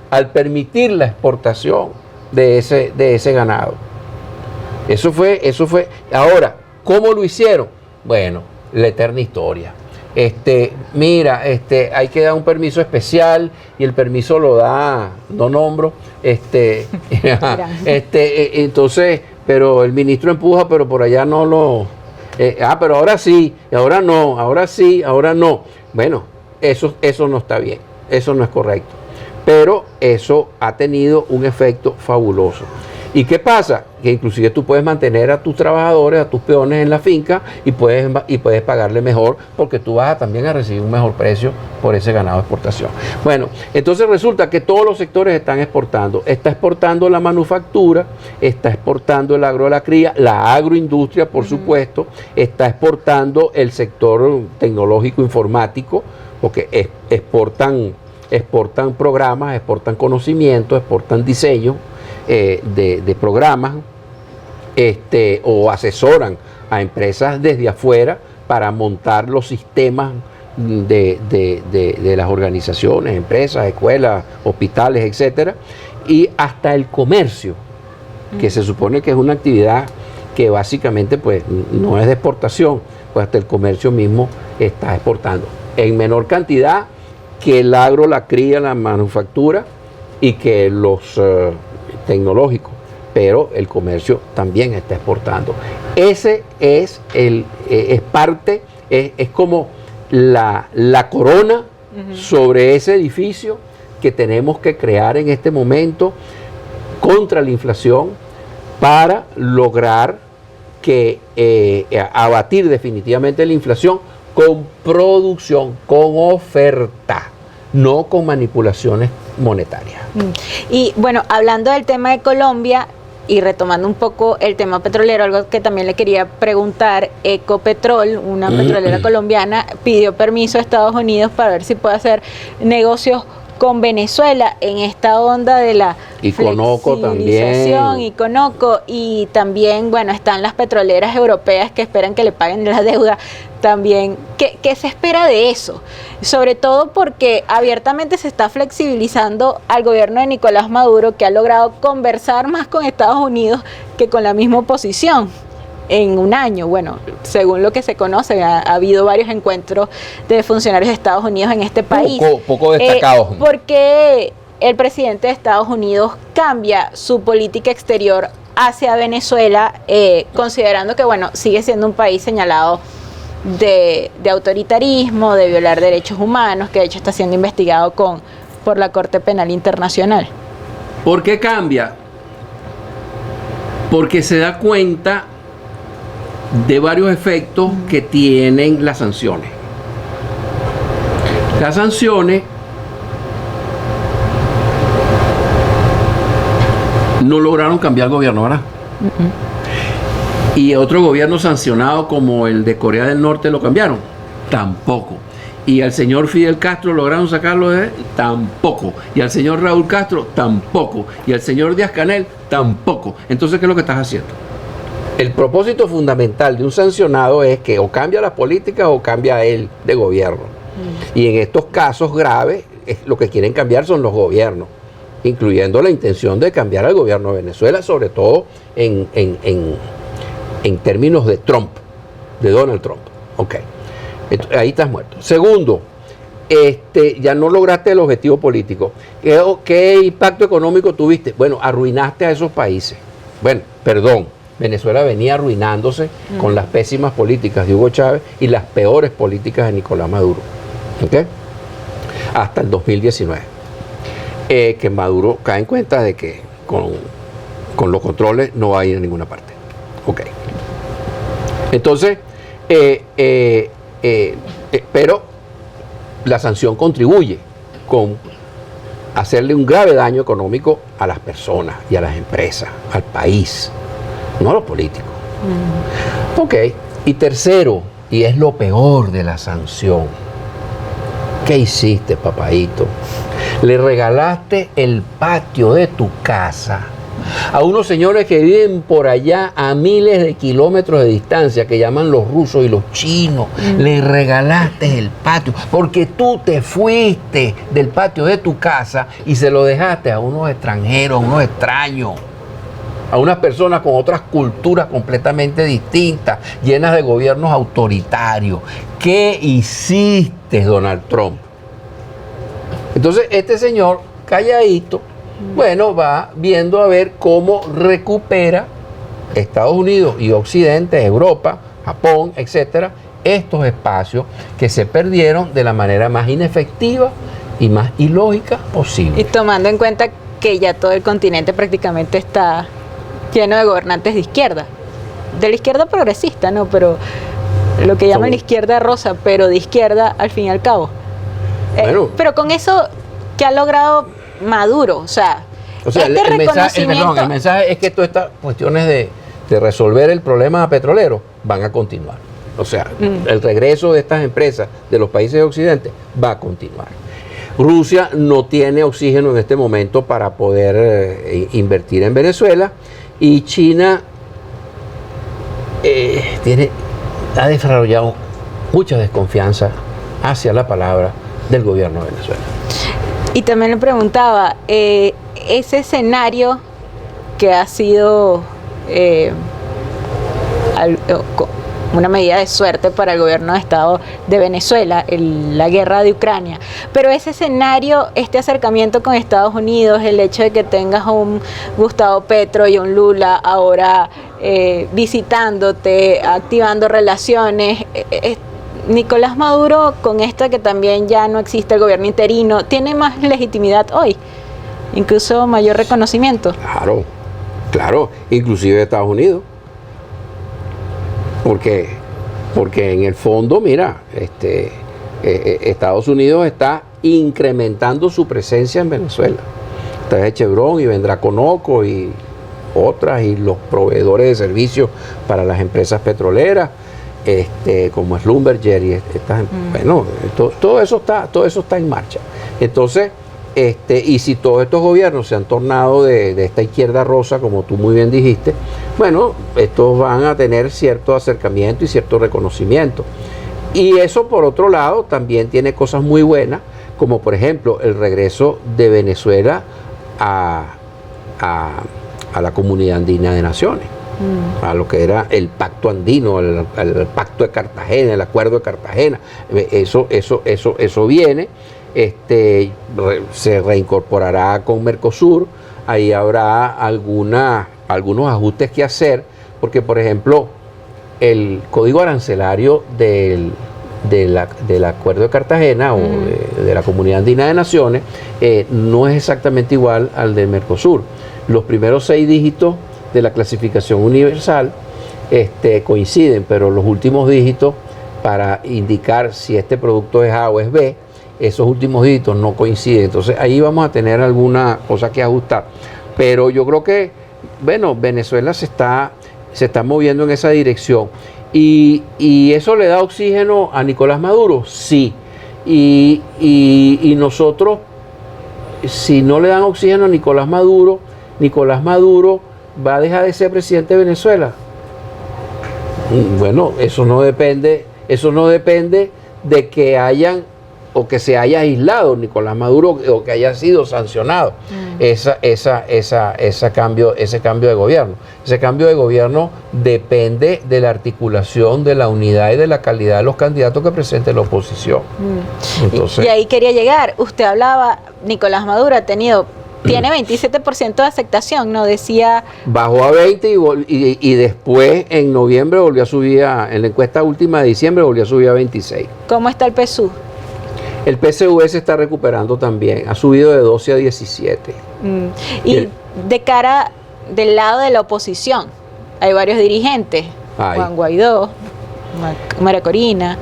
al permitir la exportación de ese ganado. Eso fue. Ahora, ¿cómo lo hicieron? Bueno, la eterna historia. Mira, hay que dar un permiso especial y el permiso lo da, no nombro, entonces, pero el ministro empuja, pero por allá no lo, pero ahora sí, ahora no, ahora sí, ahora no. Bueno, eso no está bien, eso no es correcto, pero eso ha tenido un efecto fabuloso. ¿Y qué pasa? Que inclusive tú puedes mantener a tus trabajadores, a tus peones en la finca y puedes pagarle mejor porque tú vas también a recibir un mejor precio por ese ganado de exportación. Bueno, entonces resulta que todos los sectores están exportando. Está exportando la manufactura, está exportando el agro de la cría, la agroindustria, por supuesto, está exportando el sector tecnológico informático, porque exportan programas, exportan conocimiento, exportan diseño de programas, o asesoran a empresas desde afuera para montar los sistemas de las organizaciones, empresas, escuelas, hospitales, etcétera, y hasta el comercio, que se supone que es una actividad que básicamente pues no es de exportación, pues hasta el comercio mismo está exportando en menor cantidad que el agro, la cría, la manufactura y que los tecnológicos, pero el comercio también está exportando. Ese es parte, es como la corona sobre ese edificio que tenemos que crear en este momento contra la inflación para lograr abatir definitivamente la inflación con producción, con oferta, no con manipulaciones monetarias. Y bueno, hablando del tema de Colombia y retomando un poco el tema petrolero, algo que también le quería preguntar, Ecopetrol, una petrolera colombiana, pidió permiso a Estados Unidos para ver si puede hacer negocios con Venezuela en esta onda de la Conoco flexibilización y Conoco, y también, bueno, están las petroleras europeas que esperan que le paguen la deuda también. ¿Qué se espera de eso? Sobre todo porque abiertamente se está flexibilizando al gobierno de Nicolás Maduro, que ha logrado conversar más con Estados Unidos que con la misma oposición en un año. Bueno, según lo que se conoce, ha habido varios encuentros de funcionarios de Estados Unidos en este país. Poco destacados. ¿Por qué el presidente de Estados Unidos cambia su política exterior hacia Venezuela, considerando que, bueno, sigue siendo un país señalado de autoritarismo, de violar derechos humanos, que de hecho está siendo investigado por la Corte Penal Internacional? ¿Por qué cambia? Porque se da cuenta de varios efectos que tienen las sanciones. Las sanciones no lograron cambiar el gobierno, ¿verdad? Y otro gobierno sancionado como el de Corea del Norte lo cambiaron, tampoco. Y al señor Fidel Castro lograron sacarlo de él, tampoco. Y al señor Raúl Castro, tampoco. Y al señor Díaz-Canel, tampoco. Entonces, ¿qué es lo que estás haciendo? El propósito fundamental de un sancionado es que o cambia las políticas o cambia él de gobierno. Y en estos casos graves, lo que quieren cambiar son los gobiernos, incluyendo la intención de cambiar al gobierno de Venezuela, sobre todo en términos de Trump, de Donald Trump. Ok, ahí estás muerto. Segundo, ya no lograste el objetivo político. ¿Qué impacto económico tuviste? Bueno, arruinaste a esos países. Bueno, perdón, Venezuela venía arruinándose con las pésimas políticas de Hugo Chávez y las peores políticas de Nicolás Maduro. ¿Ok? Hasta el 2019. Que Maduro cae en cuenta de que con los controles no va a ir a ninguna parte. Ok. Entonces, pero la sanción contribuye con hacerle un grave daño económico a las personas y a las empresas, al país, no a los políticos. Ok. Y tercero, y es lo peor de la sanción, ¿qué hiciste, papadito? Le regalaste el patio de tu casa a unos señores que viven por allá a miles de kilómetros de distancia, que llaman los rusos y los chinos. Le regalaste el patio, porque tú te fuiste del patio de tu casa y se lo dejaste a unos extranjeros, a unos extraños, a unas personas con otras culturas completamente distintas, llenas de gobiernos autoritarios. ¿Qué hiciste, Donald Trump? Entonces, este señor, calladito, bueno, va viendo a ver cómo recupera Estados Unidos y Occidente, Europa, Japón, etcétera, estos espacios que se perdieron de la manera más inefectiva y más ilógica posible. Y tomando en cuenta que ya todo el continente prácticamente está lleno de gobernantes de izquierda, de la izquierda progresista, ¿no? Pero lo que llaman la izquierda rosa, pero de izquierda al fin y al cabo. Bueno, pero con eso, ¿qué ha logrado Maduro? O sea este reconocimiento... el mensaje es que todas estas cuestiones de resolver el problema petrolero van a continuar. O sea, el regreso de estas empresas de los países de Occidente va a continuar. Rusia no tiene oxígeno en este momento para poder invertir en Venezuela, y China ha desarrollado mucha desconfianza hacia la palabra del gobierno de Venezuela. Y también le preguntaba, ese escenario que ha sido una medida de suerte para el gobierno de Estado de Venezuela, la guerra de Ucrania, pero ese escenario, este acercamiento con Estados Unidos, el hecho de que tengas a un Gustavo Petro y un Lula ahora visitándote, activando relaciones, Nicolás Maduro, con esto que también ya no existe el gobierno interino, ¿tiene más legitimidad hoy? Incluso mayor reconocimiento. Claro, inclusive de Estados Unidos. Porque en el fondo, mira, Estados Unidos está incrementando su presencia en Venezuela. Está Chevron y vendrá Conoco y otras, y los proveedores de servicios para las empresas petroleras, como Schlumberger y estas, bueno, todo eso está en marcha. Entonces, y si todos estos gobiernos se han tornado de esta izquierda rosa, como tú muy bien dijiste, bueno, estos van a tener cierto acercamiento y cierto reconocimiento. Y eso, por otro lado, también tiene cosas muy buenas, como por ejemplo el regreso de Venezuela a la Comunidad Andina de Naciones, a lo que era el Pacto Andino, el Pacto de Cartagena, el Acuerdo de Cartagena. Eso viene. Se reincorporará con Mercosur. Ahí habrá algunos ajustes que hacer, porque por ejemplo el código arancelario del Acuerdo de Cartagena o de la Comunidad Andina de Naciones no es exactamente igual al del Mercosur. Los primeros 6 dígitos de la clasificación universal coinciden, pero los últimos dígitos para indicar si este producto es A o es B, esos últimos dígitos no coinciden. Entonces ahí vamos a tener alguna cosa que ajustar. Pero yo creo que, bueno, Venezuela se está moviendo en esa dirección. ¿Y eso le da oxígeno a Nicolás Maduro? Sí. Y nosotros, si no le dan oxígeno a Nicolás Maduro va a dejar de ser presidente de Venezuela. Bueno, eso no depende de que hayan o que se haya aislado Nicolás Maduro o que haya sido sancionado ese cambio de gobierno. Ese cambio de gobierno depende de la articulación, de la unidad y de la calidad de los candidatos que presente la oposición. Entonces, y ahí quería llegar. Usted hablaba, Nicolás Maduro tiene 27% de aceptación, ¿no? Decía... Bajó a 20 y después en noviembre volvió a subir, en la encuesta última de diciembre volvió a subir a 26. ¿Cómo está el PSUV? El PSUV se está recuperando también, ha subido de 12 a 17. Y de cara del lado de la oposición, hay varios dirigentes, Juan Guaidó, María Corina,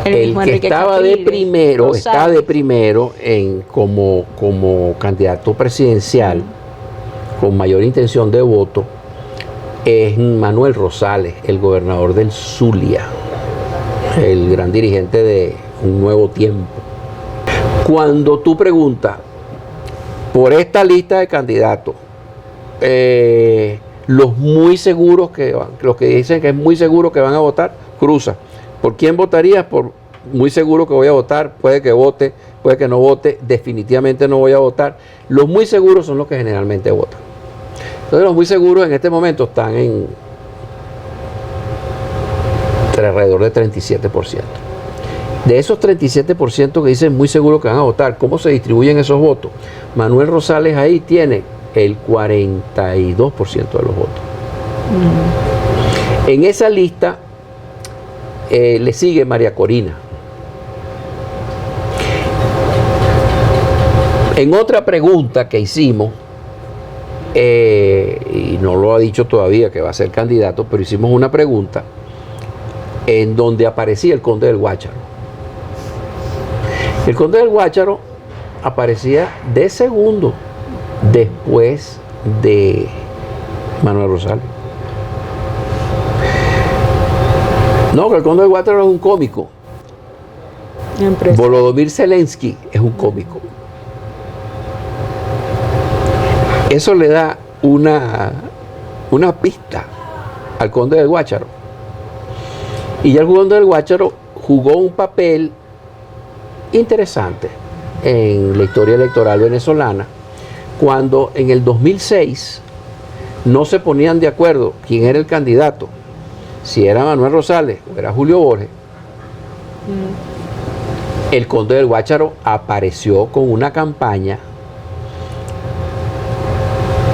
el que Enrique estaba Capriles, de primero, Rosales. está de primero como candidato presidencial con mayor intención de voto, es Manuel Rosales, el gobernador del Zulia, el gran dirigente de Un Nuevo Tiempo. Cuando tú preguntas por esta lista de candidatos, los muy seguros los que dicen que es muy seguro que van a votar, cruza. ¿Por quién votarías? Por muy seguro que voy a votar, puede que vote, puede que no vote, definitivamente no voy a votar. Los muy seguros son los que generalmente votan. Entonces los muy seguros en este momento están alrededor de 37%. De esos 37% que dicen muy seguro que van a votar, ¿cómo se distribuyen esos votos? Manuel Rosales ahí tiene el 42% de los votos. En esa lista le sigue María Corina. En otra pregunta que hicimos, y no lo ha dicho todavía que va a ser candidato, pero hicimos una pregunta en donde aparecía el Conde del Guácharo. El Conde del Guácharo aparecía de segundo después de Manuel Rosales. No, que el Conde del Guácharo es un cómico. Volodymyr Zelensky es un cómico. Eso le da una pista al Conde del Guácharo. Y ya el Conde del Guácharo jugó un papel interesante en la historia electoral venezolana cuando en el 2006 no se ponían de acuerdo quién era el candidato, si era Manuel Rosales o era Julio Borges. El Conde del Guácharo apareció con una campaña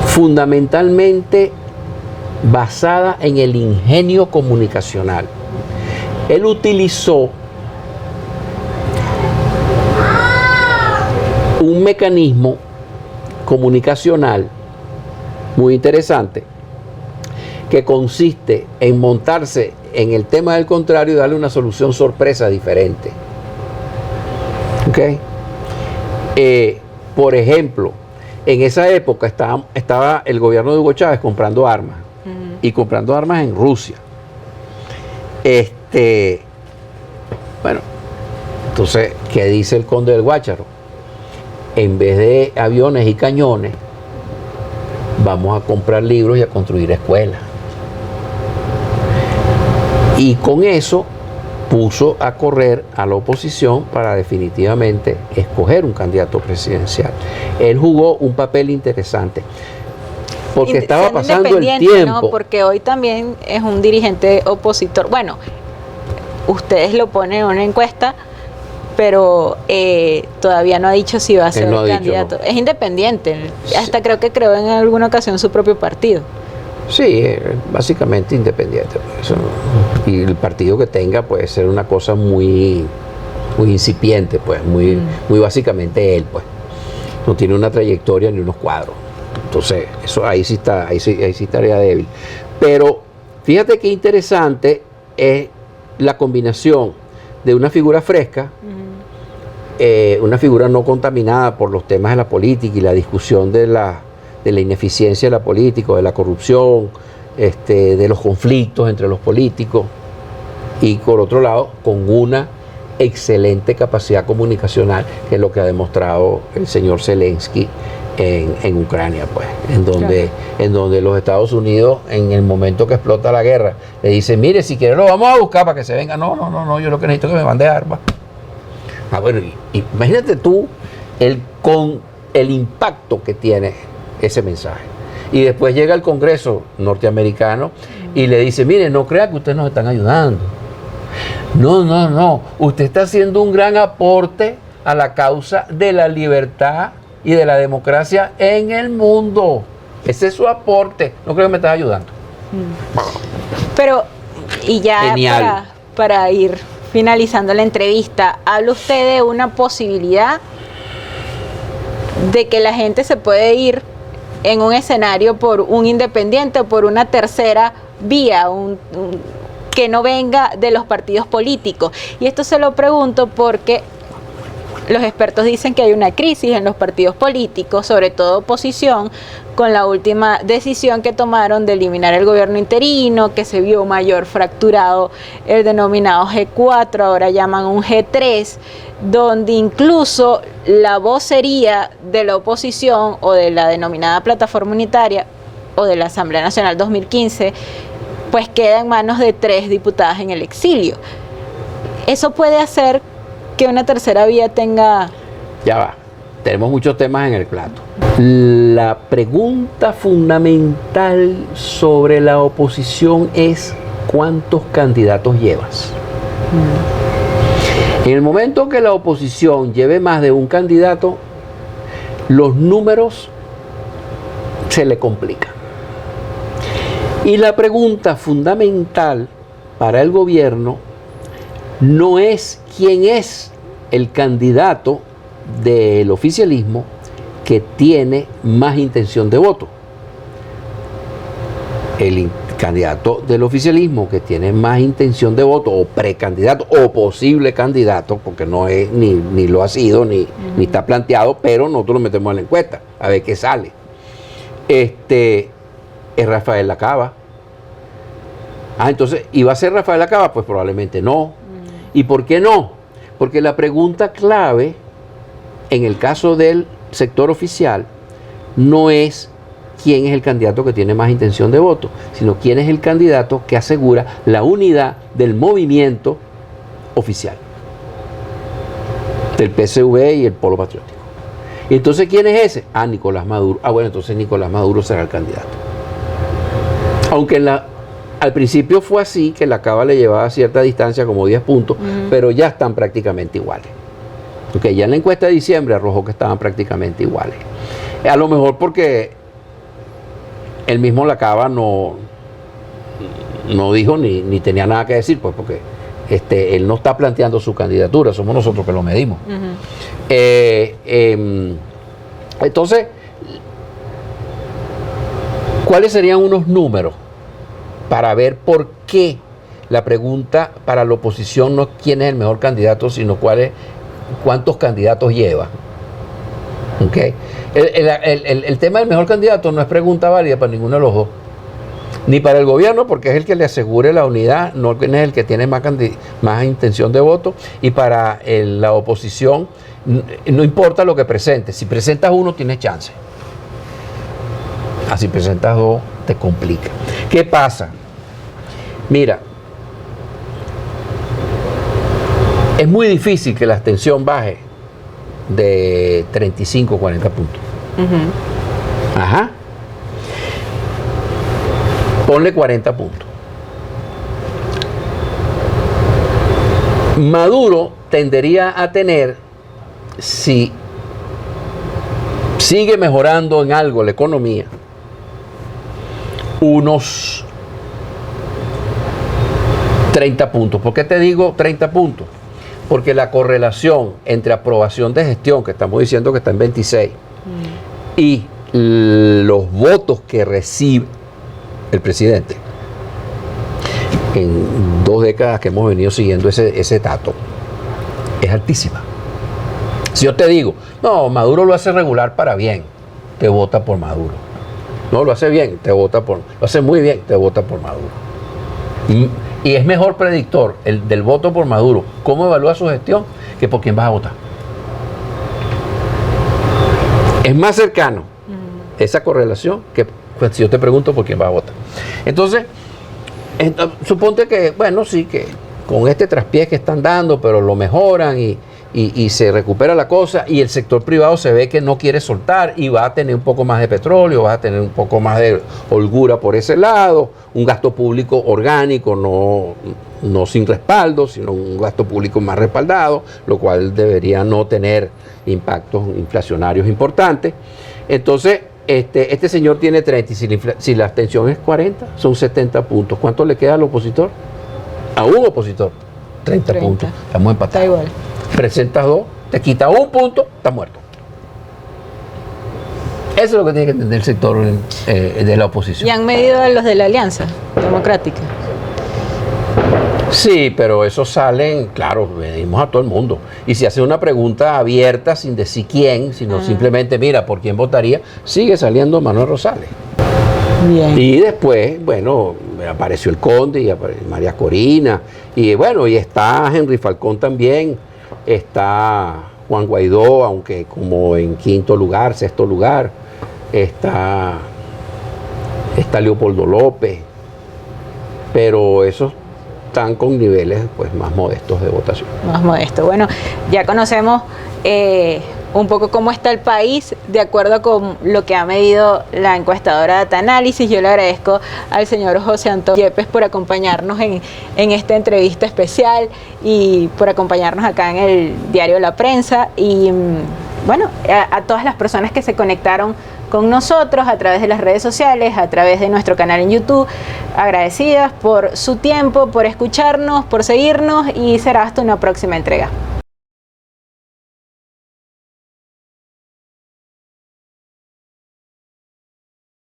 fundamentalmente basada en el ingenio comunicacional. Él utilizó un mecanismo comunicacional muy interesante que consiste en montarse en el tema del contrario y darle una solución sorpresa diferente. ¿Okay? Por ejemplo, en esa época estaba el gobierno de Hugo Chávez comprando armas y comprando armas en Rusia. Bueno, entonces, ¿qué dice el Conde del Guácharo? En vez de aviones y cañones, vamos a comprar libros y a construir escuelas. Y con eso puso a correr a la oposición para definitivamente escoger un candidato presidencial. Él jugó un papel interesante porque estaba pasando el tiempo. ¿No? Porque hoy también es un dirigente opositor. Bueno, ustedes lo ponen en una encuesta, pero todavía no ha dicho si va a ser candidato. No. Es independiente. Hasta creo que creó en alguna ocasión su propio partido. Sí, básicamente independiente. Eso, y el partido que tenga puede ser una cosa muy incipiente, pues, muy básicamente él, pues. No tiene una trayectoria ni unos cuadros. Entonces, eso ahí sí estaría débil. Pero fíjate qué interesante es la combinación de una figura fresca, una figura no contaminada por los temas de la política y la discusión de la ineficiencia de la política, de la corrupción, de los conflictos entre los políticos, y por otro lado, con una excelente capacidad comunicacional, que es lo que ha demostrado el señor Zelensky en Ucrania, pues, en donde los Estados Unidos, en el momento que explota la guerra, le dicen, mire, si quiere lo vamos a buscar para que se venga. No, yo lo que necesito es que me mande armas. Bueno, imagínate tú con el impacto que tiene ese mensaje. Y después llega el Congreso norteamericano y le dice, mire, no crea que ustedes nos están ayudando. No, usted está haciendo un gran aporte a la causa de la libertad y de la democracia en el mundo. Ese es su aporte. No creo que me estás ayudando. Pero, y ya para ir finalizando la entrevista, ¿habla usted de una posibilidad de que la gente se puede ir en un escenario por un independiente o por una tercera vía, que no venga de los partidos políticos? Y esto se lo pregunto porque los expertos dicen que hay una crisis en los partidos políticos, sobre todo oposición, con la última decisión que tomaron de eliminar el gobierno interino, que se vio mayor fracturado el denominado G4, ahora llaman un G3, donde incluso la vocería de la oposición o de la denominada Plataforma Unitaria o de la Asamblea Nacional 2015, pues queda en manos de 3 diputadas en el exilio. Eso puede hacer que una tercera vía tenga... Ya va, tenemos muchos temas en el plato. La pregunta fundamental sobre la oposición es ¿cuántos candidatos llevas? En el momento que la oposición lleve más de un candidato, los números se le complican. Y la pregunta fundamental para el gobierno no es quién es el candidato del oficialismo que tiene más intención de voto. El candidato del oficialismo que tiene más intención de voto, o precandidato, o posible candidato, porque no es ni lo ha sido, ni está planteado, pero nosotros lo metemos en la encuesta, a ver qué sale. Es Rafael Lacaba. Entonces, ¿iba a ser Rafael Lacaba? Pues probablemente no. ¿Y por qué no? Porque la pregunta clave en el caso del sector oficial no es quién es el candidato que tiene más intención de voto, sino quién es el candidato que asegura la unidad del movimiento oficial, del PSV y el Polo Patriótico. Y entonces, ¿quién es ese? Nicolás Maduro. Bueno, entonces Nicolás Maduro será el candidato. Aunque al principio fue así, que la Cava le llevaba cierta distancia, como 10 puntos, pero ya están prácticamente iguales. Porque ya en la encuesta de diciembre arrojó que estaban prácticamente iguales. A lo mejor porque el mismo Lacaba no dijo ni tenía nada que decir, pues porque él no está planteando su candidatura, somos nosotros que lo medimos. Entonces, ¿cuáles serían unos números para ver por qué la pregunta para la oposición no es quién es el mejor candidato, sino cuántos candidatos lleva? ¿Okay? El tema del mejor candidato no es pregunta válida para ninguno de los dos. Ni para el gobierno, porque es el que le asegure la unidad, no es el que tiene más intención de voto. Y para la oposición, no importa lo que presentes. Si presentas uno, tienes chance. Si presentas dos, te complica. ¿Qué pasa? Mira, es muy difícil que la abstención baje de 35 o 40 puntos. Ponle 40 puntos. Maduro tendería a tener, si sigue mejorando en algo la economía, unos 30 puntos. ¿Por qué te digo 30 puntos? Porque la correlación entre aprobación de gestión, que estamos diciendo que está en 26, y los votos que recibe el presidente, en 2 décadas que hemos venido siguiendo ese dato, es altísima. Si yo te digo, no, Maduro lo hace regular para bien, te vota por Maduro. No, lo hace bien, lo hace muy bien, te vota por Maduro. Y es mejor predictor del voto por Maduro, cómo evalúa su gestión, que por quién vas a votar. Es más cercano esa correlación que si yo te pregunto por quién vas a votar. Entonces, suponte que, bueno, sí, que con este traspié que están dando, pero lo mejoran y y se recupera la cosa y el sector privado se ve que no quiere soltar y va a tener un poco más de petróleo, va a tener un poco más de holgura por ese lado, un gasto público orgánico, no sin respaldo, sino un gasto público más respaldado, lo cual debería no tener impactos inflacionarios importantes. Entonces, este señor tiene 30 y si la abstención es 40, son 70 puntos. ¿Cuánto le queda al opositor? A un opositor, 30 puntos. Estamos empatados. Está igual. Presentas 2, te quita 1 punto, estás muerto. Eso es lo que tiene que entender el sector de la oposición. ¿Y han medido a los de la Alianza Democrática? Sí, pero esos salen, claro, medimos a todo el mundo. Y si hace una pregunta abierta sin decir quién, sino simplemente mira por quién votaría, sigue saliendo Manuel Rosales. Bien. Y después, bueno, apareció el Conde y apareció María Corina. Y bueno, y está Henry Falcón también. Está Juan Guaidó, aunque como en 5º lugar, 6º lugar. Está Leopoldo López. Pero esos están con niveles pues más modestos de votación. Más modesto. Bueno, ya conocemos un poco cómo está el país de acuerdo con lo que ha medido la encuestadora Data Análisis. Yo le agradezco al señor José Antonio Yepes por acompañarnos en esta entrevista especial y por acompañarnos acá en el diario La Prensa. Y bueno, a todas las personas que se conectaron con nosotros a través de las redes sociales, a través de nuestro canal en YouTube, agradecidas por su tiempo, por escucharnos, por seguirnos y será hasta una próxima entrega.